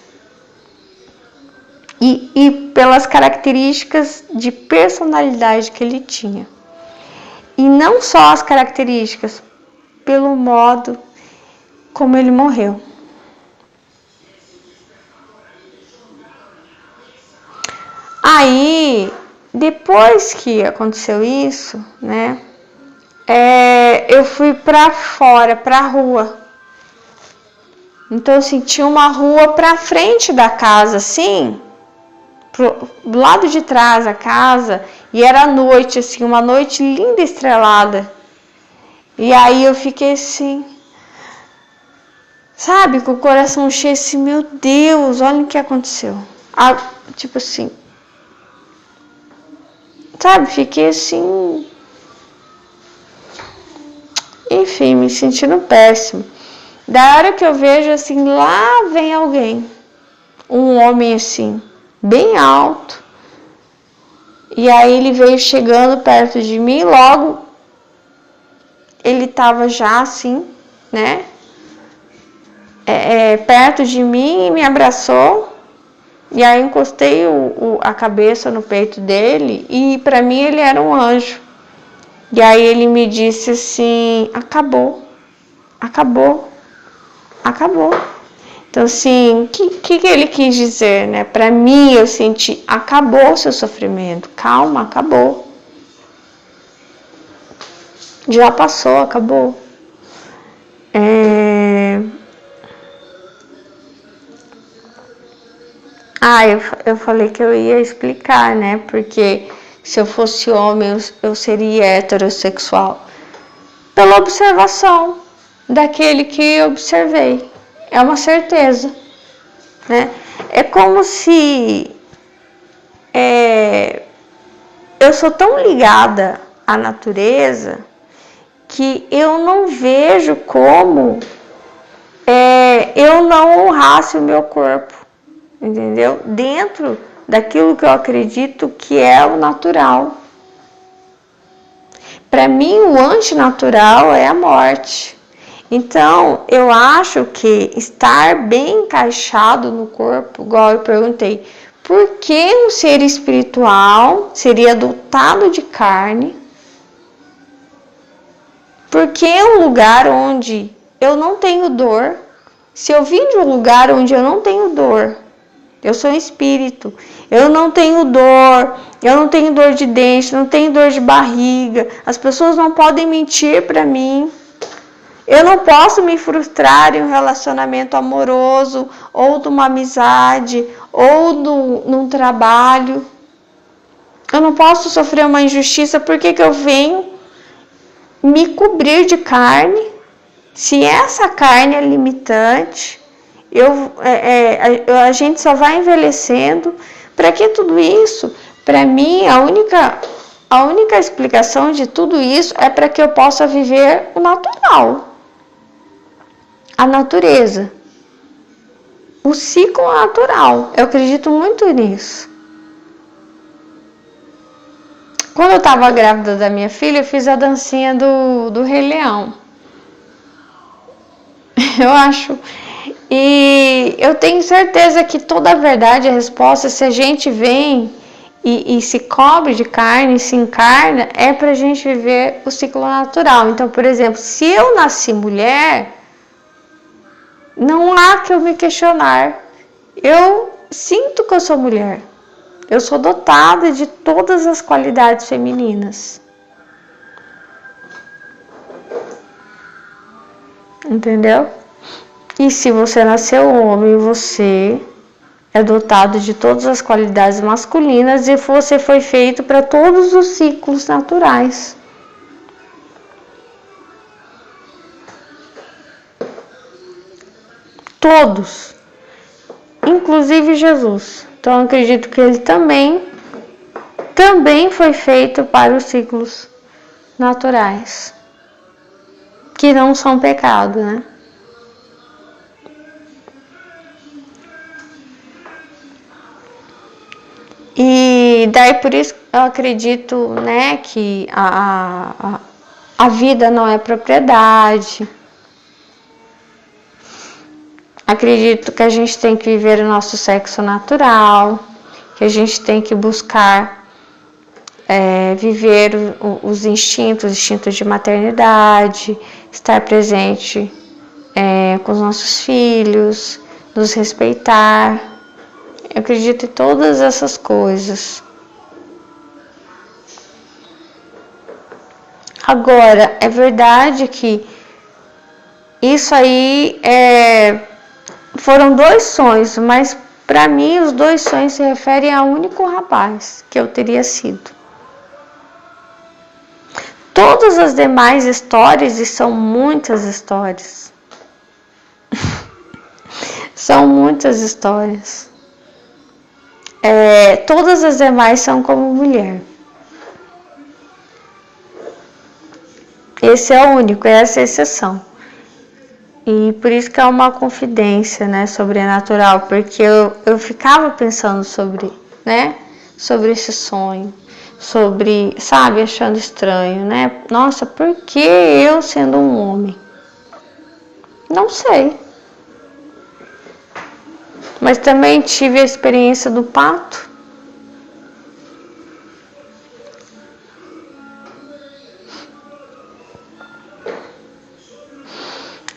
E pelas características de personalidade que ele tinha. E não só as características, pelo modo como ele morreu. Aí, depois que aconteceu isso, né, eu fui pra fora, pra rua. Então, assim, tinha uma rua pra frente da casa, assim, do lado de trás da casa, e era noite, assim, uma noite linda, estrelada. E aí eu fiquei assim, sabe, com o coração cheio assim, meu Deus, olha o que aconteceu. Tipo assim, sabe, fiquei assim, enfim, me sentindo péssimo. Da hora que eu vejo assim, lá vem alguém, um homem assim, bem alto. E aí ele veio chegando perto de mim, logo ele tava já assim, né, perto de mim e me abraçou. E aí encostei a cabeça no peito dele e para mim ele era um anjo. E aí ele me disse assim, acabou. Então assim, o que ele quis dizer, né? Para mim eu senti, acabou o seu sofrimento, calma, acabou. Já passou, acabou. Eu falei que eu ia explicar, né? Porque se eu fosse homem, eu seria heterossexual. Pela observação daquele que eu observei. É uma certeza, né? É como se eu sou tão ligada à natureza que eu não vejo como eu não honrasse o meu corpo, entendeu? Dentro daquilo que eu acredito que é o natural. Para mim, o antinatural é a morte. Então, eu acho que estar bem encaixado no corpo, igual eu perguntei, por que um ser espiritual seria dotado de carne? Por que um lugar onde eu não tenho dor? Se eu vim de um lugar onde eu não tenho dor, eu sou um espírito, eu não tenho dor de dente, não tenho dor de barriga, as pessoas não podem mentir para mim. Eu não posso me frustrar em um relacionamento amoroso, ou de uma amizade, ou num trabalho. Eu não posso sofrer uma injustiça porque eu venho me cobrir de carne. Se essa carne é limitante, a gente só vai envelhecendo. Para que tudo isso? Para mim, a única explicação de tudo isso é para que eu possa viver o natural. A natureza, o ciclo natural. Eu acredito muito nisso. Quando eu estava grávida da minha filha, eu fiz a dancinha do Rei Leão. Eu acho. E eu tenho certeza que toda a verdade, a resposta, se a gente vem e se cobre de carne, se encarna, é pra gente viver o ciclo natural. Então, por exemplo, se eu nasci mulher, não há que eu me questionar. Eu sinto que eu sou mulher. Eu sou dotada de todas as qualidades femininas. Entendeu? E se você nasceu homem, você é dotado de todas as qualidades masculinas e você foi feito para todos os ciclos naturais. todos, inclusive Jesus. Então, eu acredito que ele também foi feito para os ciclos naturais, que não são pecado, né? E daí por isso eu acredito, né, que a vida não é propriedade. Acredito que a gente tem que viver o nosso sexo natural, que a gente tem que buscar viver os instintos de maternidade, estar presente com os nossos filhos, nos respeitar. Eu acredito em todas essas coisas. Agora, é verdade que isso aí foram 2 sonhos, mas para mim os 2 sonhos se referem ao único rapaz que eu teria sido. Todas as demais histórias, e são muitas histórias, são muitas histórias. Todas as demais são como mulher. Esse é o único, essa é a exceção. E por isso que é uma confidência, né, sobrenatural, porque eu ficava pensando sobre esse sonho, sobre, sabe, achando estranho, né? Nossa, por que eu sendo um homem? Não sei. Mas também tive a experiência do pato.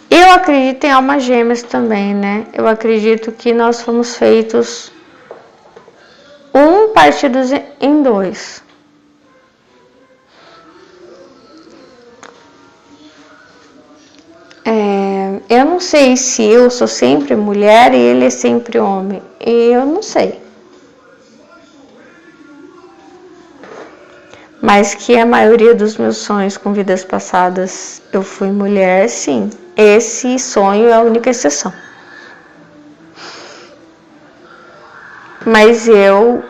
Eu acredito em almas gêmeas também, né? Eu acredito que nós fomos feitos partidos em 2. Eu não sei se eu sou sempre mulher e ele é sempre homem. Eu não sei. Mas que a maioria dos meus sonhos com vidas passadas eu fui mulher, sim. Esse sonho é a única exceção. Mas eu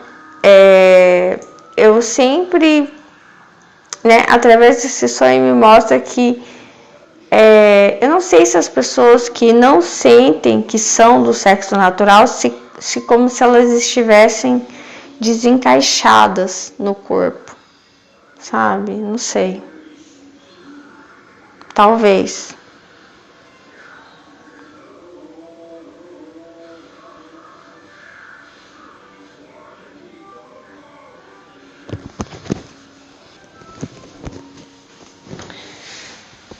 sempre, né, através desse sonho me mostra que eu não sei se as pessoas que não sentem que são do sexo natural, se como se elas estivessem desencaixadas no corpo, sabe? Não sei. Talvez.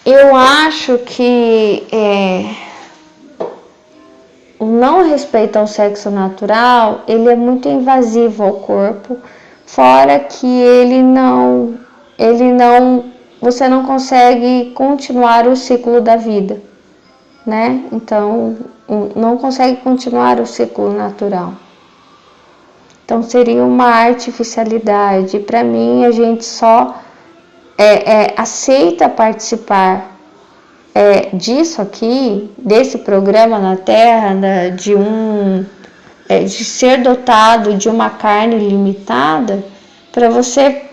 Eu acho que o não respeito ao sexo natural, ele é muito invasivo ao corpo, fora que você não consegue continuar o ciclo da vida, né? Então, não consegue continuar o ciclo natural. Então, seria uma artificialidade. Para mim, a gente só aceita participar disso aqui, desse programa na Terra, de ser dotado de uma carne limitada, para você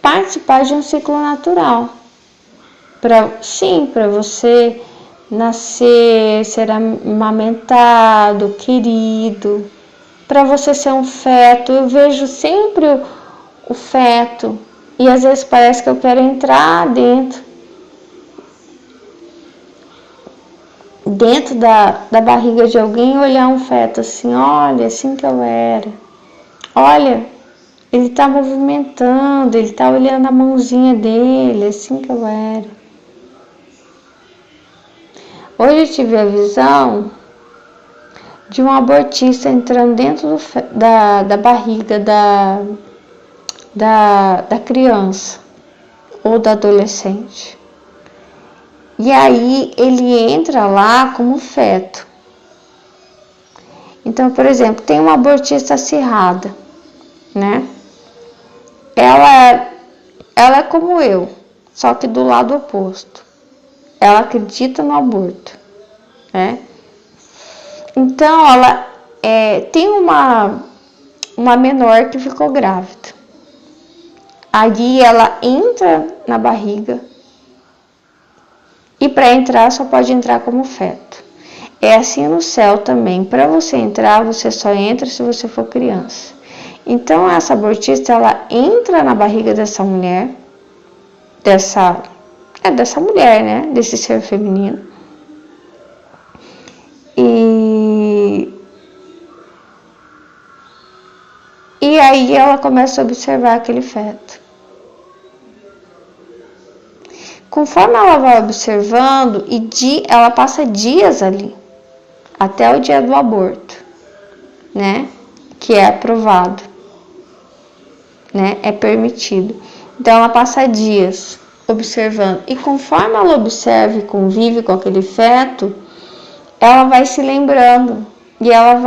participar de um ciclo natural. Para você nascer, ser amamentado, querido, para você ser um feto. Eu vejo sempre o feto e às vezes parece que eu quero entrar dentro da barriga de alguém e olhar um feto assim, olha, assim que eu era. Olha, ele está movimentando, ele está olhando a mãozinha dele, assim que eu era. Hoje eu tive a visão de um abortista entrando dentro da barriga da criança ou da adolescente. E aí ele entra lá como feto. Então, por exemplo, tem uma abortista acirrada, né? Ela é como eu, só que do lado oposto. Ela acredita no aborto, né? Então, ela tem uma menor que ficou grávida. Aí ela entra na barriga e para entrar só pode entrar como feto. É assim no céu também. Para você entrar, você só entra se você for criança. Então essa abortista, ela entra na barriga dessa mulher, dessa mulher, né? Desse ser feminino. E aí ela começa a observar aquele feto. Conforme ela vai observando, ela passa dias ali, até o dia do aborto, né? Que é aprovado, né? É permitido. Então ela passa dias observando. E conforme ela observa e convive com aquele feto, ela vai se lembrando. E ela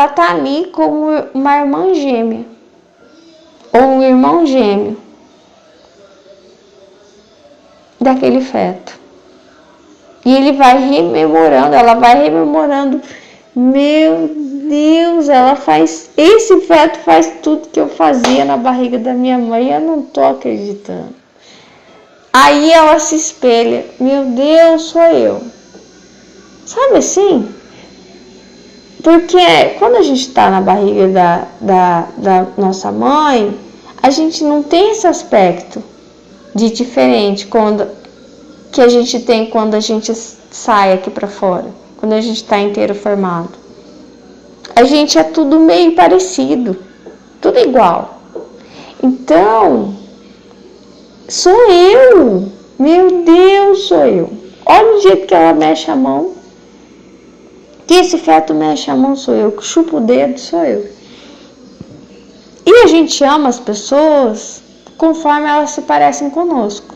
tá ali como uma irmã gêmea. Ou um irmão gêmeo daquele feto. E ela vai rememorando, meu Deus, esse feto faz tudo que eu fazia na barriga da minha mãe, eu não tô acreditando. Aí ela se espelha, meu Deus, sou eu. Sabe assim? Porque quando a gente tá na barriga da nossa mãe, a gente não tem esse aspecto de diferente que a gente tem quando a gente sai aqui para fora, quando a gente está inteiro formado. A gente é tudo meio parecido, tudo igual. Então, sou eu, meu Deus, sou eu. Olha o jeito que ela mexe a mão, que esse feto mexe a mão, sou eu, que chupa o dedo, sou eu. E a gente ama as pessoas conforme elas se parecem conosco,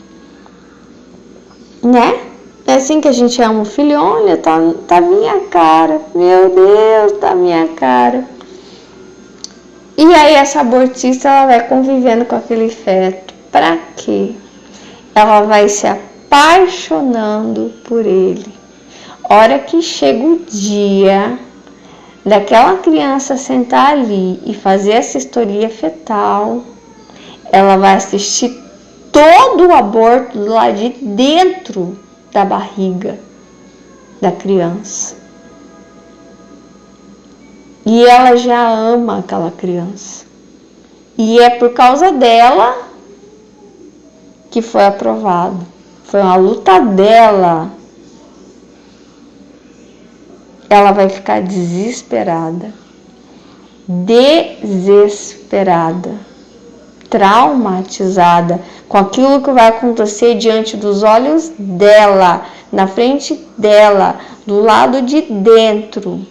né? É assim que a gente ama o filho, olha, tá minha cara, meu Deus, tá minha cara. E aí essa abortista, ela vai convivendo com aquele feto, pra quê? Ela vai se apaixonando por ele. Hora que chega o dia daquela criança sentar ali e fazer essa historia fetal, ela vai assistir todo o aborto do lado de dentro da barriga da criança. E ela já ama aquela criança. E é por causa dela que foi aprovado. Foi uma luta dela. Ela vai ficar desesperada, traumatizada com aquilo que vai acontecer diante dos olhos dela, na frente dela, do lado de dentro.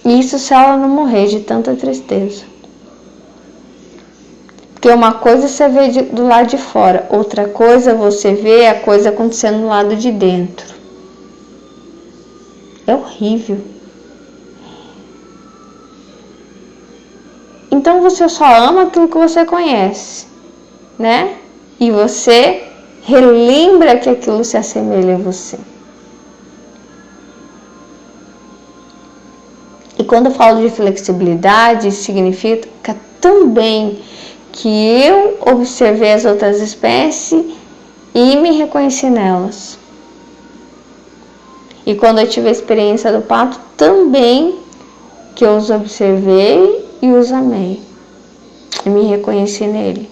Isso se ela não morrer de tanta tristeza. Porque uma coisa você vê do lado de fora, outra coisa você vê a coisa acontecendo do lado de dentro. É horrível. Então você só ama aquilo que você conhece, né? E você relembra que aquilo se assemelha a você. E quando eu falo de flexibilidade, significa também que eu observei as outras espécies e me reconheci nelas. E quando eu tive a experiência do pato, também que eu os observei e os amei. E me reconheci nele.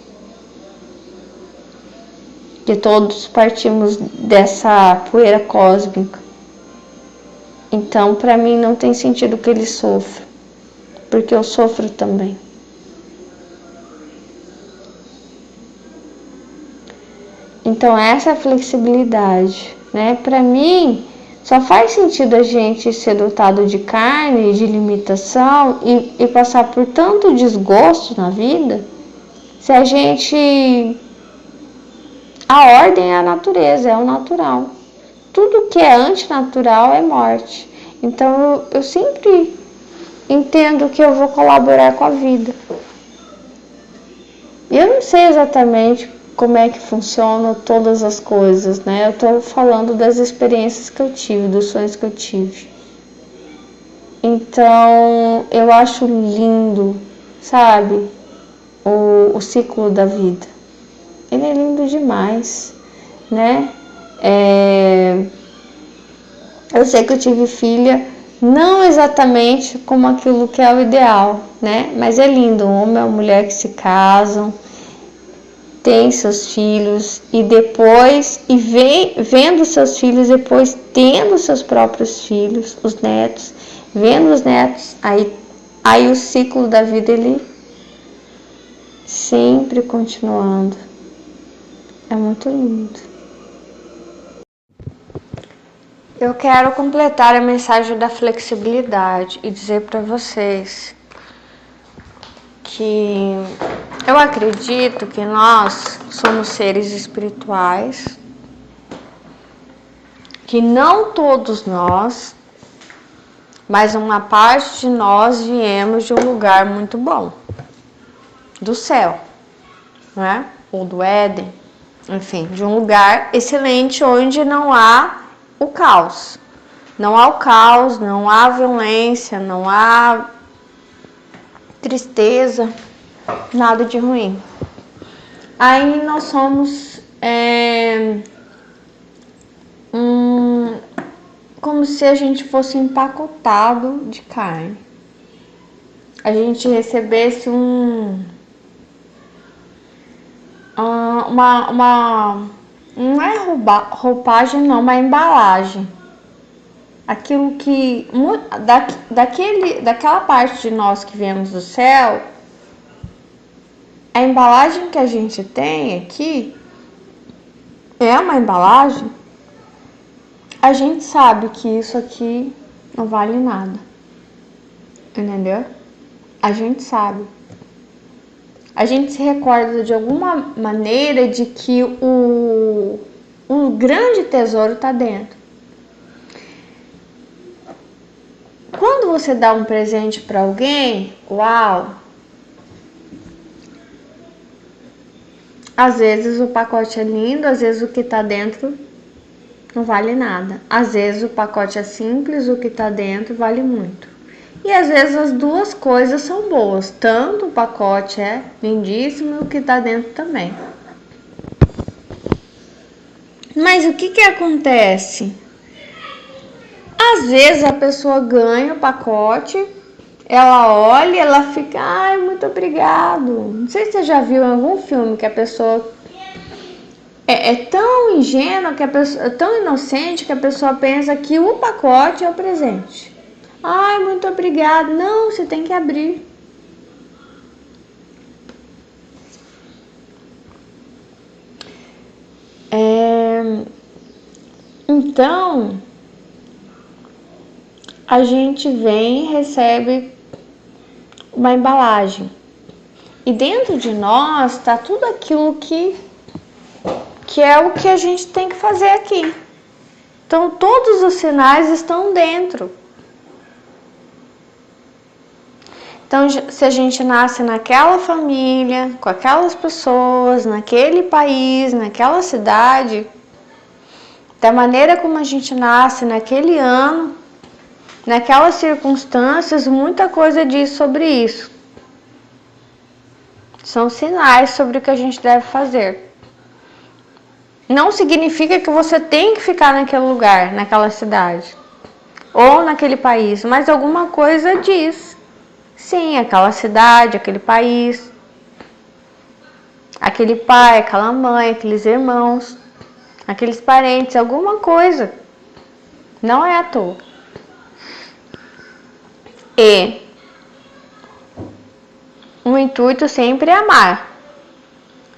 Que todos partimos dessa poeira cósmica. Então, para mim, não tem sentido que ele sofra, porque eu sofro também. Então, essa é a flexibilidade, né? Para mim, só faz sentido a gente ser dotado de carne, de limitação e passar por tanto desgosto na vida, se a gente... A ordem é a natureza, é o natural. Tudo que é antinatural é morte. Então, eu sempre entendo que eu vou colaborar com a vida. Eu não sei exatamente como é que funcionam todas as coisas, né? Eu tô falando das experiências que eu tive, dos sonhos que eu tive. Então, eu acho lindo, sabe? O ciclo da vida. Ele é lindo demais, né? Eu sei que eu tive filha, não exatamente como aquilo que é o ideal, né? Mas é lindo, um homem e uma mulher que se casam, tem seus filhos e depois, vendo seus filhos, depois tendo seus próprios filhos, os netos, vendo os netos, aí o ciclo da vida ele sempre continuando. É muito lindo. Eu quero completar a mensagem da flexibilidade e dizer para vocês que eu acredito que nós somos seres espirituais, que não todos nós, mas uma parte de nós viemos de um lugar muito bom, do céu, né? Ou do Éden, enfim, de um lugar excelente onde não há o caos. Não há o caos, não há violência, não há tristeza, nada de ruim. Aí nós somos como se a gente fosse empacotado de carne. A gente recebesse não é roupagem não, uma embalagem. Aquilo que daquela parte de nós que viemos do céu, a embalagem que a gente tem aqui é uma embalagem. A gente sabe que isso aqui não vale nada, entendeu? A gente sabe. A gente se recorda de alguma maneira de que um grande tesouro está dentro. Quando você dá um presente para alguém, uau! Às vezes o pacote é lindo, às vezes o que está dentro não vale nada. Às vezes o pacote é simples, o que está dentro vale muito. E às vezes as duas coisas são boas, tanto o pacote é lindíssimo e o que está dentro também. Mas o que acontece? Às vezes a pessoa ganha o pacote, ela olha, ela fica, ai, muito obrigado. Não sei se você já viu em algum filme que a pessoa é tão ingênua, que a pessoa é tão inocente que a pessoa pensa que o pacote é o presente. Ai, muito obrigado. Não, você tem que abrir. Então, a gente vem e recebe uma embalagem. E dentro de nós está tudo aquilo que é o que a gente tem que fazer aqui. Então, todos os sinais estão dentro. Então, se a gente nasce naquela família, com aquelas pessoas, naquele país, naquela cidade, da maneira como a gente nasce naquele ano, naquelas circunstâncias, muita coisa diz sobre isso. São sinais sobre o que a gente deve fazer. Não significa que você tem que ficar naquele lugar, naquela cidade, ou naquele país, mas alguma coisa diz. Sim, aquela cidade, aquele país, aquele pai, aquela mãe, aqueles irmãos, aqueles parentes, alguma coisa. Não é à toa. E o intuito sempre é amar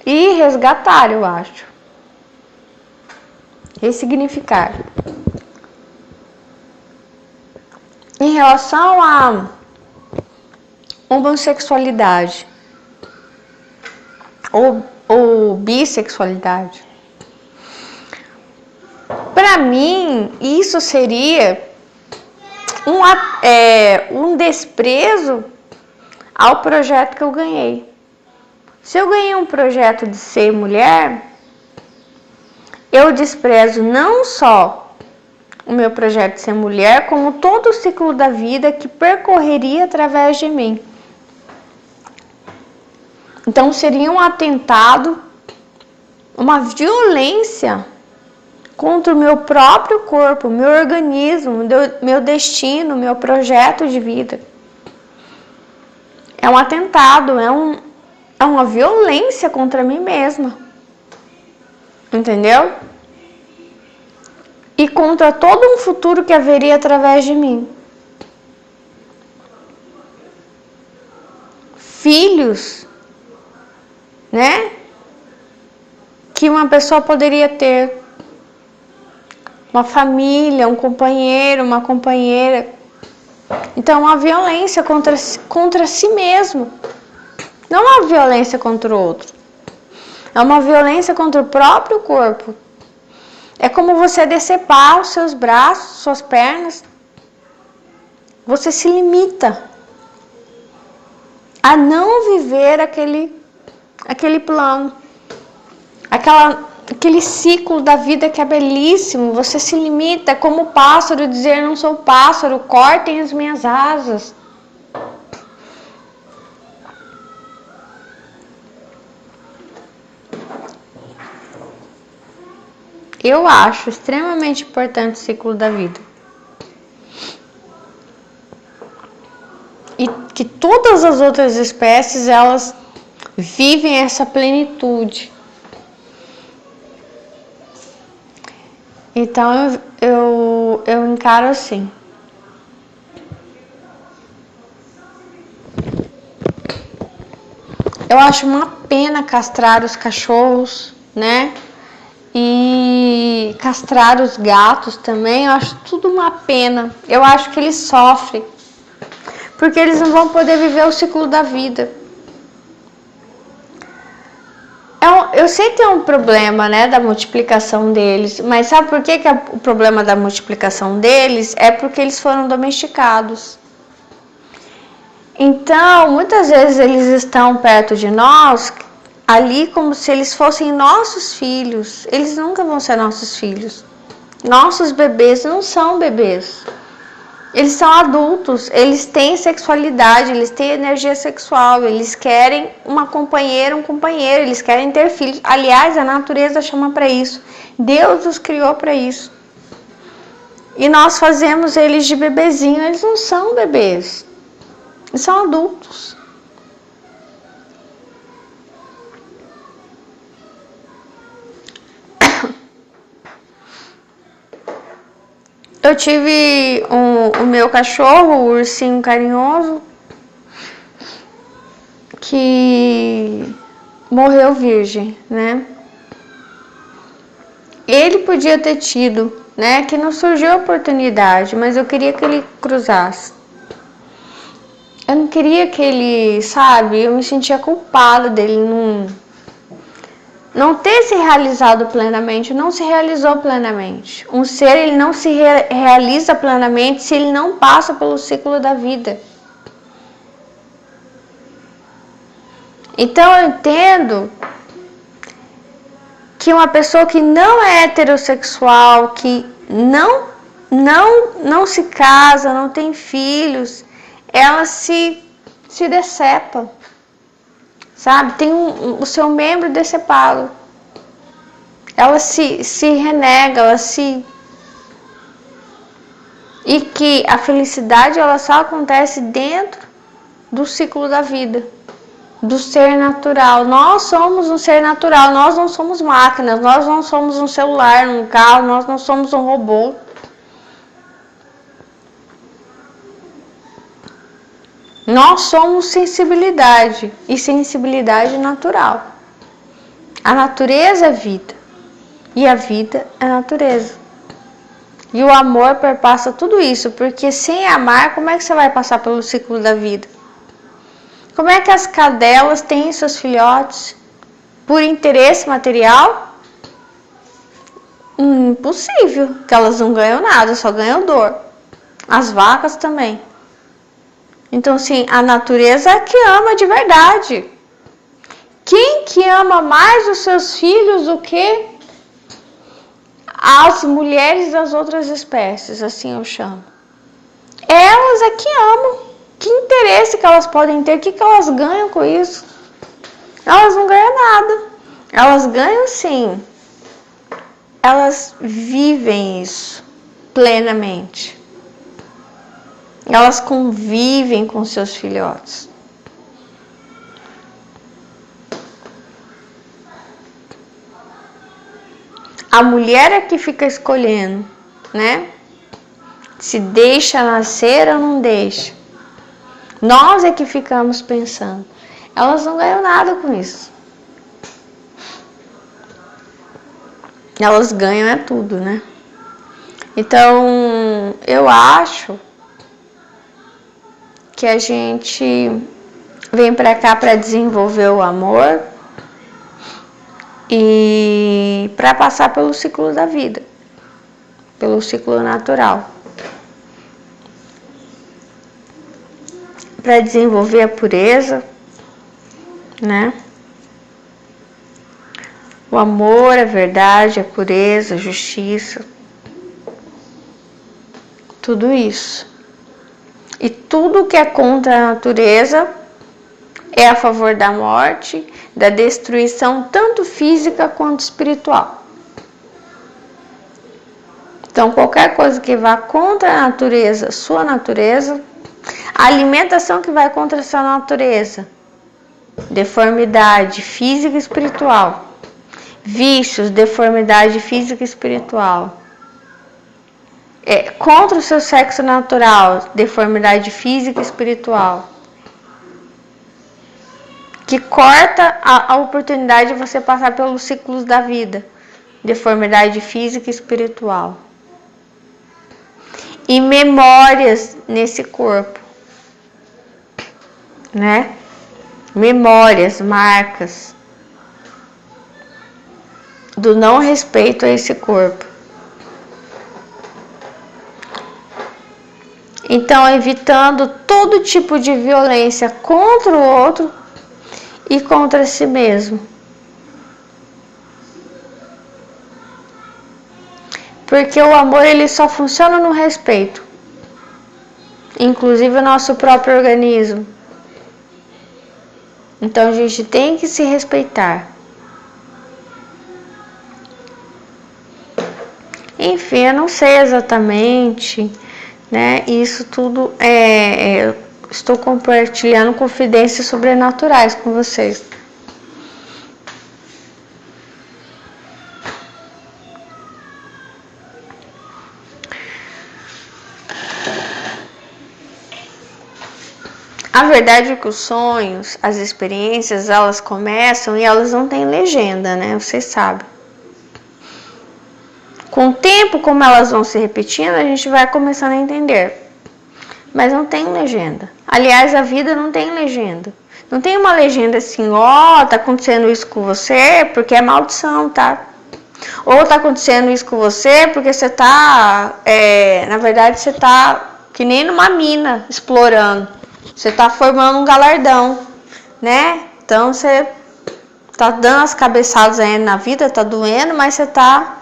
e resgatar, eu acho. Ressignificar. Em relação à homossexualidade ou bissexualidade, para mim isso seria um desprezo ao projeto que eu ganhei. Se eu ganhei um projeto de ser mulher, eu desprezo não só o meu projeto de ser mulher, como todo o ciclo da vida que percorreria através de mim. Então seria um atentado, uma violência contra o meu próprio corpo, meu organismo, meu destino, meu projeto de vida. É um atentado, é uma violência contra mim mesma. Entendeu? E contra todo um futuro que haveria através de mim. Filhos, né? Que uma pessoa poderia ter. Uma família, um companheiro, uma companheira. Então, uma violência contra si mesmo. Não uma violência contra o outro. É uma violência contra o próprio corpo. É como você decepar os seus braços, suas pernas. Você se limita a não viver aquele plano. Aquele ciclo da vida que é belíssimo. Você se limita, como o pássaro dizer, não sou pássaro, cortem as minhas asas. Eu acho extremamente importante o ciclo da vida. E que todas as outras espécies, elas vivem essa plenitude. Então, eu encaro assim. Eu acho uma pena castrar os cachorros, né? E castrar os gatos também, eu acho tudo uma pena. Eu acho que eles sofrem, porque eles não vão poder viver o ciclo da vida. Eu sei que tem um problema, né, da multiplicação deles, mas sabe por que o problema da multiplicação deles? É porque eles foram domesticados. Então, muitas vezes eles estão perto de nós, ali como se eles fossem nossos filhos. Eles nunca vão ser nossos filhos. Nossos bebês não são bebês. Eles são adultos, eles têm sexualidade, eles têm energia sexual, eles querem uma companheira, um companheiro, eles querem ter filhos. Aliás, a natureza chama para isso. Deus os criou para isso. E nós fazemos eles de bebezinho, eles não são bebês. Eles são adultos. Eu tive o meu cachorro, o ursinho carinhoso, que morreu virgem, né? Ele podia ter tido, né? Que não surgiu a oportunidade, mas eu queria que ele cruzasse. Eu não queria que ele, sabe? Eu me sentia culpada dele não ter se realizado plenamente, não se realizou plenamente. Um ser, ele não se realiza plenamente se ele não passa pelo ciclo da vida. Então eu entendo que uma pessoa que não é heterossexual, que não se casa, não tem filhos, ela se decepa. Sabe, tem o seu membro decepado. Ela se renega, e que a felicidade ela só acontece dentro do ciclo da vida, do ser natural. Nós somos um ser natural, nós não somos máquinas, nós não somos um celular, um carro, nós não somos um robô. Nós somos sensibilidade, e sensibilidade natural. A natureza é vida, e a vida é natureza. E o amor perpassa tudo isso, porque sem amar, como é que você vai passar pelo ciclo da vida? Como é que as cadelas têm seus filhotes? Por interesse material? Impossível, porque elas não ganham nada, só ganham dor. As vacas também. Então, sim, a natureza é que ama de verdade, Quem que ama mais os seus filhos do que as mulheres das outras espécies, assim eu chamo? Elas é que amam. Que interesse que elas podem ter? O que elas ganham com isso? Elas não ganham nada. Elas ganham sim. Elas vivem isso plenamente. Elas convivem com seus filhotes. A mulher é que fica escolhendo, né? Se deixa nascer ou não deixa. Nós é que ficamos pensando. Elas não ganham nada com isso. Elas ganham é tudo, né? Então, eu acho que a gente vem pra cá para desenvolver o amor e para passar pelo ciclo da vida, pelo ciclo natural. Para desenvolver a pureza, né? O amor, a verdade, a pureza, a justiça, tudo isso. E tudo que é contra a natureza é a favor da morte, da destruição, tanto física quanto espiritual. Então, qualquer coisa que vá contra a natureza, sua natureza, a alimentação que vai contra a sua natureza, deformidade física e espiritual, vícios, deformidade física e espiritual, contra o seu sexo natural, deformidade física e espiritual, que corta a oportunidade de você passar pelos ciclos da vida, deformidade física e espiritual, e memórias nesse corpo, né? Memórias, marcas do não respeito a esse corpo. Então, evitando todo tipo de violência contra o outro e contra si mesmo. Porque o amor ele só funciona no respeito. Inclusive o nosso próprio organismo. Então a gente tem que se respeitar. Enfim, eu não sei exatamente, né? Isso tudo estou compartilhando confidências sobrenaturais com vocês. A verdade é que os sonhos, as experiências, elas começam e elas não têm legenda, né? Vocês sabem. Com o tempo, como elas vão se repetindo, a gente vai começando a entender. Mas não tem legenda. Aliás, a vida não tem legenda. Não tem uma legenda assim, tá acontecendo isso com você porque é maldição, tá? Ou tá acontecendo isso com você porque você tá, na verdade, você tá que nem numa mina explorando. Você tá formando um galardão, né? Então você tá dando as cabeçadas aí na vida, tá doendo, mas você tá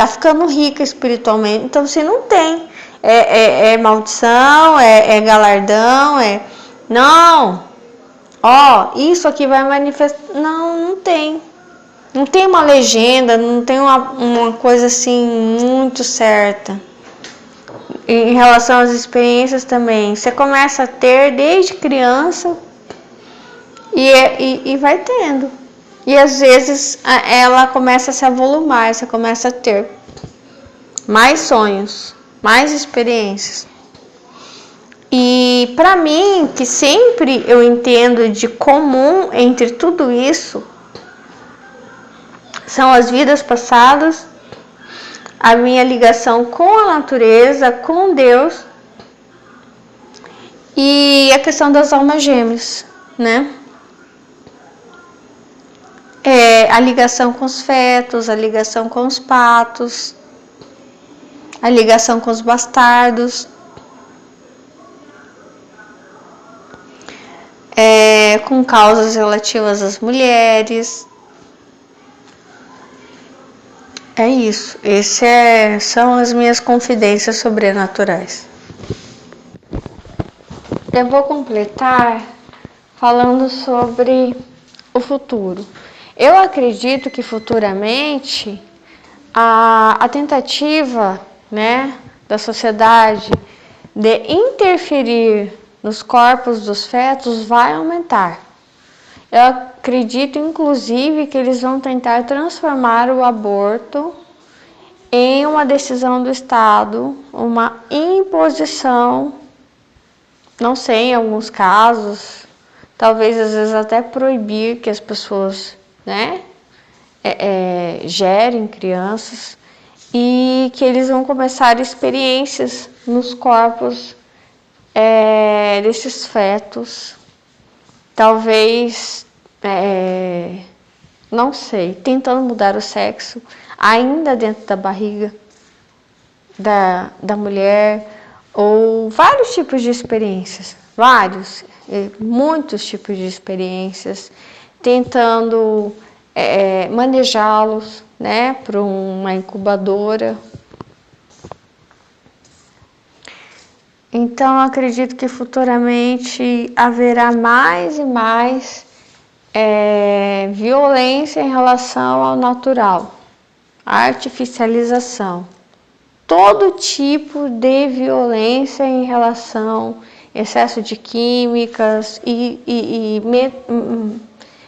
ficando rica espiritualmente. Então você não tem. É maldição, é galardão, não. Isso aqui vai manifestar. Não tem. Não tem uma legenda, não tem uma coisa assim muito certa. Em relação às experiências também, você começa a ter desde criança e vai tendo. E às vezes ela começa a se avolumar, você começa a ter mais sonhos, mais experiências. E para mim, que sempre eu entendo de comum entre tudo isso, são as vidas passadas, a minha ligação com a natureza, com Deus e a questão das almas gêmeas, né? A ligação com os fetos, a ligação com os patos, a ligação com os bastardos, Com causas relativas às mulheres. É isso. São as minhas confidências sobrenaturais. Eu vou completar falando sobre o futuro. Eu acredito que futuramente a tentativa, né, da sociedade de interferir nos corpos dos fetos vai aumentar. Eu acredito, inclusive, que eles vão tentar transformar o aborto em uma decisão do Estado, uma imposição, não sei, em alguns casos, talvez às vezes até proibir que as pessoas, né, gerem crianças, e que eles vão começar experiências nos corpos desses fetos, talvez, não sei, tentando mudar o sexo, ainda dentro da barriga da mulher, ou vários tipos de experiências, muitos tipos de experiências, tentando manejá-los, né, para uma incubadora. Então, acredito que futuramente haverá mais e mais violência em relação ao natural, artificialização. Todo tipo de violência em relação ao excesso de químicas e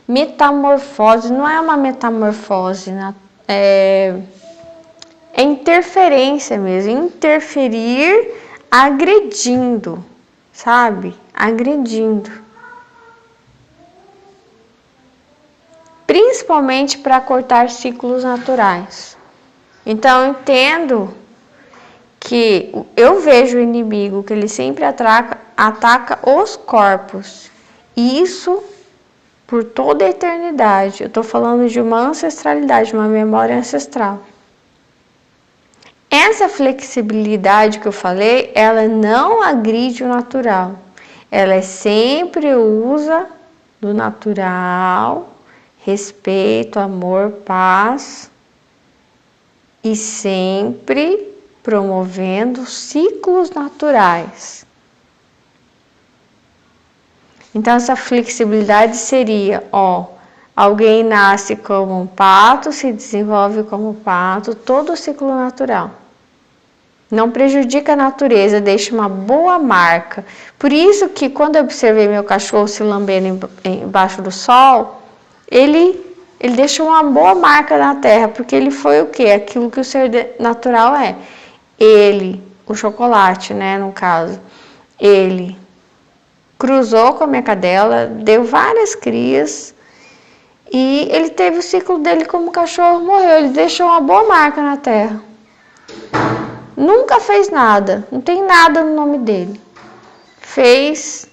metamorfose. Não é uma metamorfose, né? É interferência mesmo, interferir agredindo, sabe? Agredindo. Principalmente para cortar ciclos naturais. Então, eu entendo que eu vejo o inimigo, que ele sempre ataca os corpos. E isso por toda a eternidade. Eu estou falando de uma ancestralidade, uma memória ancestral. Essa flexibilidade que eu falei, ela não agride o natural. Ela sempre usa do natural, respeito, amor, paz e sempre promovendo ciclos naturais. Então, essa flexibilidade seria, alguém nasce como um pato, se desenvolve como pato, todo o ciclo natural. Não prejudica a natureza, deixa uma boa marca. Por isso que quando eu observei meu cachorro se lambendo embaixo do sol, ele deixou uma boa marca na terra, porque ele foi o quê? Aquilo que o ser natural é. Ele, o chocolate, né, no caso, ele cruzou com a minha cadela, deu várias crias e ele teve o ciclo dele como cachorro, morreu. Ele deixou uma boa marca na terra. Nunca fez nada, não tem nada no nome dele.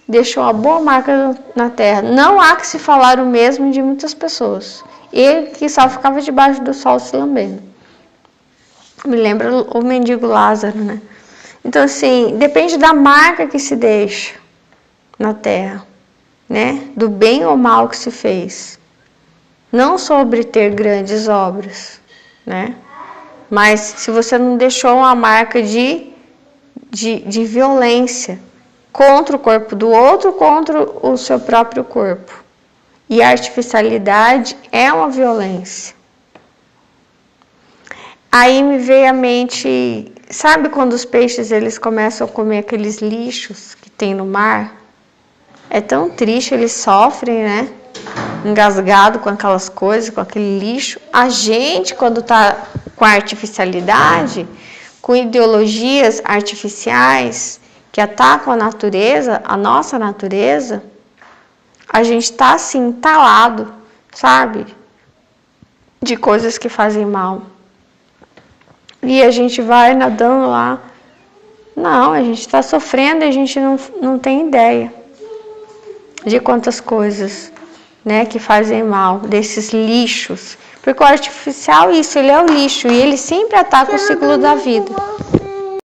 Deixou uma boa marca na terra. Não há que se falar o mesmo de muitas pessoas. Ele que só ficava debaixo do sol se lambendo. Me lembra o mendigo Lázaro, né? Então, assim, depende da marca que se deixa na terra, né? Do bem ou mal que se fez. Não sobre ter grandes obras, né? Mas se você não deixou uma marca de violência contra o corpo do outro, contra o seu próprio corpo. E a artificialidade é uma violência. Aí me veio à mente, sabe quando os peixes eles começam a comer aqueles lixos que tem no mar? É tão triste, eles sofrem, né? Engasgado com aquelas coisas, com aquele lixo. A gente, quando está com a artificialidade, com ideologias artificiais que atacam a natureza, a nossa natureza, a gente está assim, entalado, sabe? De coisas que fazem mal. E a gente vai nadando lá. Não, a gente está sofrendo e a gente não tem ideia de quantas coisas, né, que fazem mal, desses lixos. Porque o artificial, ele é o lixo e ele sempre ataca o ciclo da vida.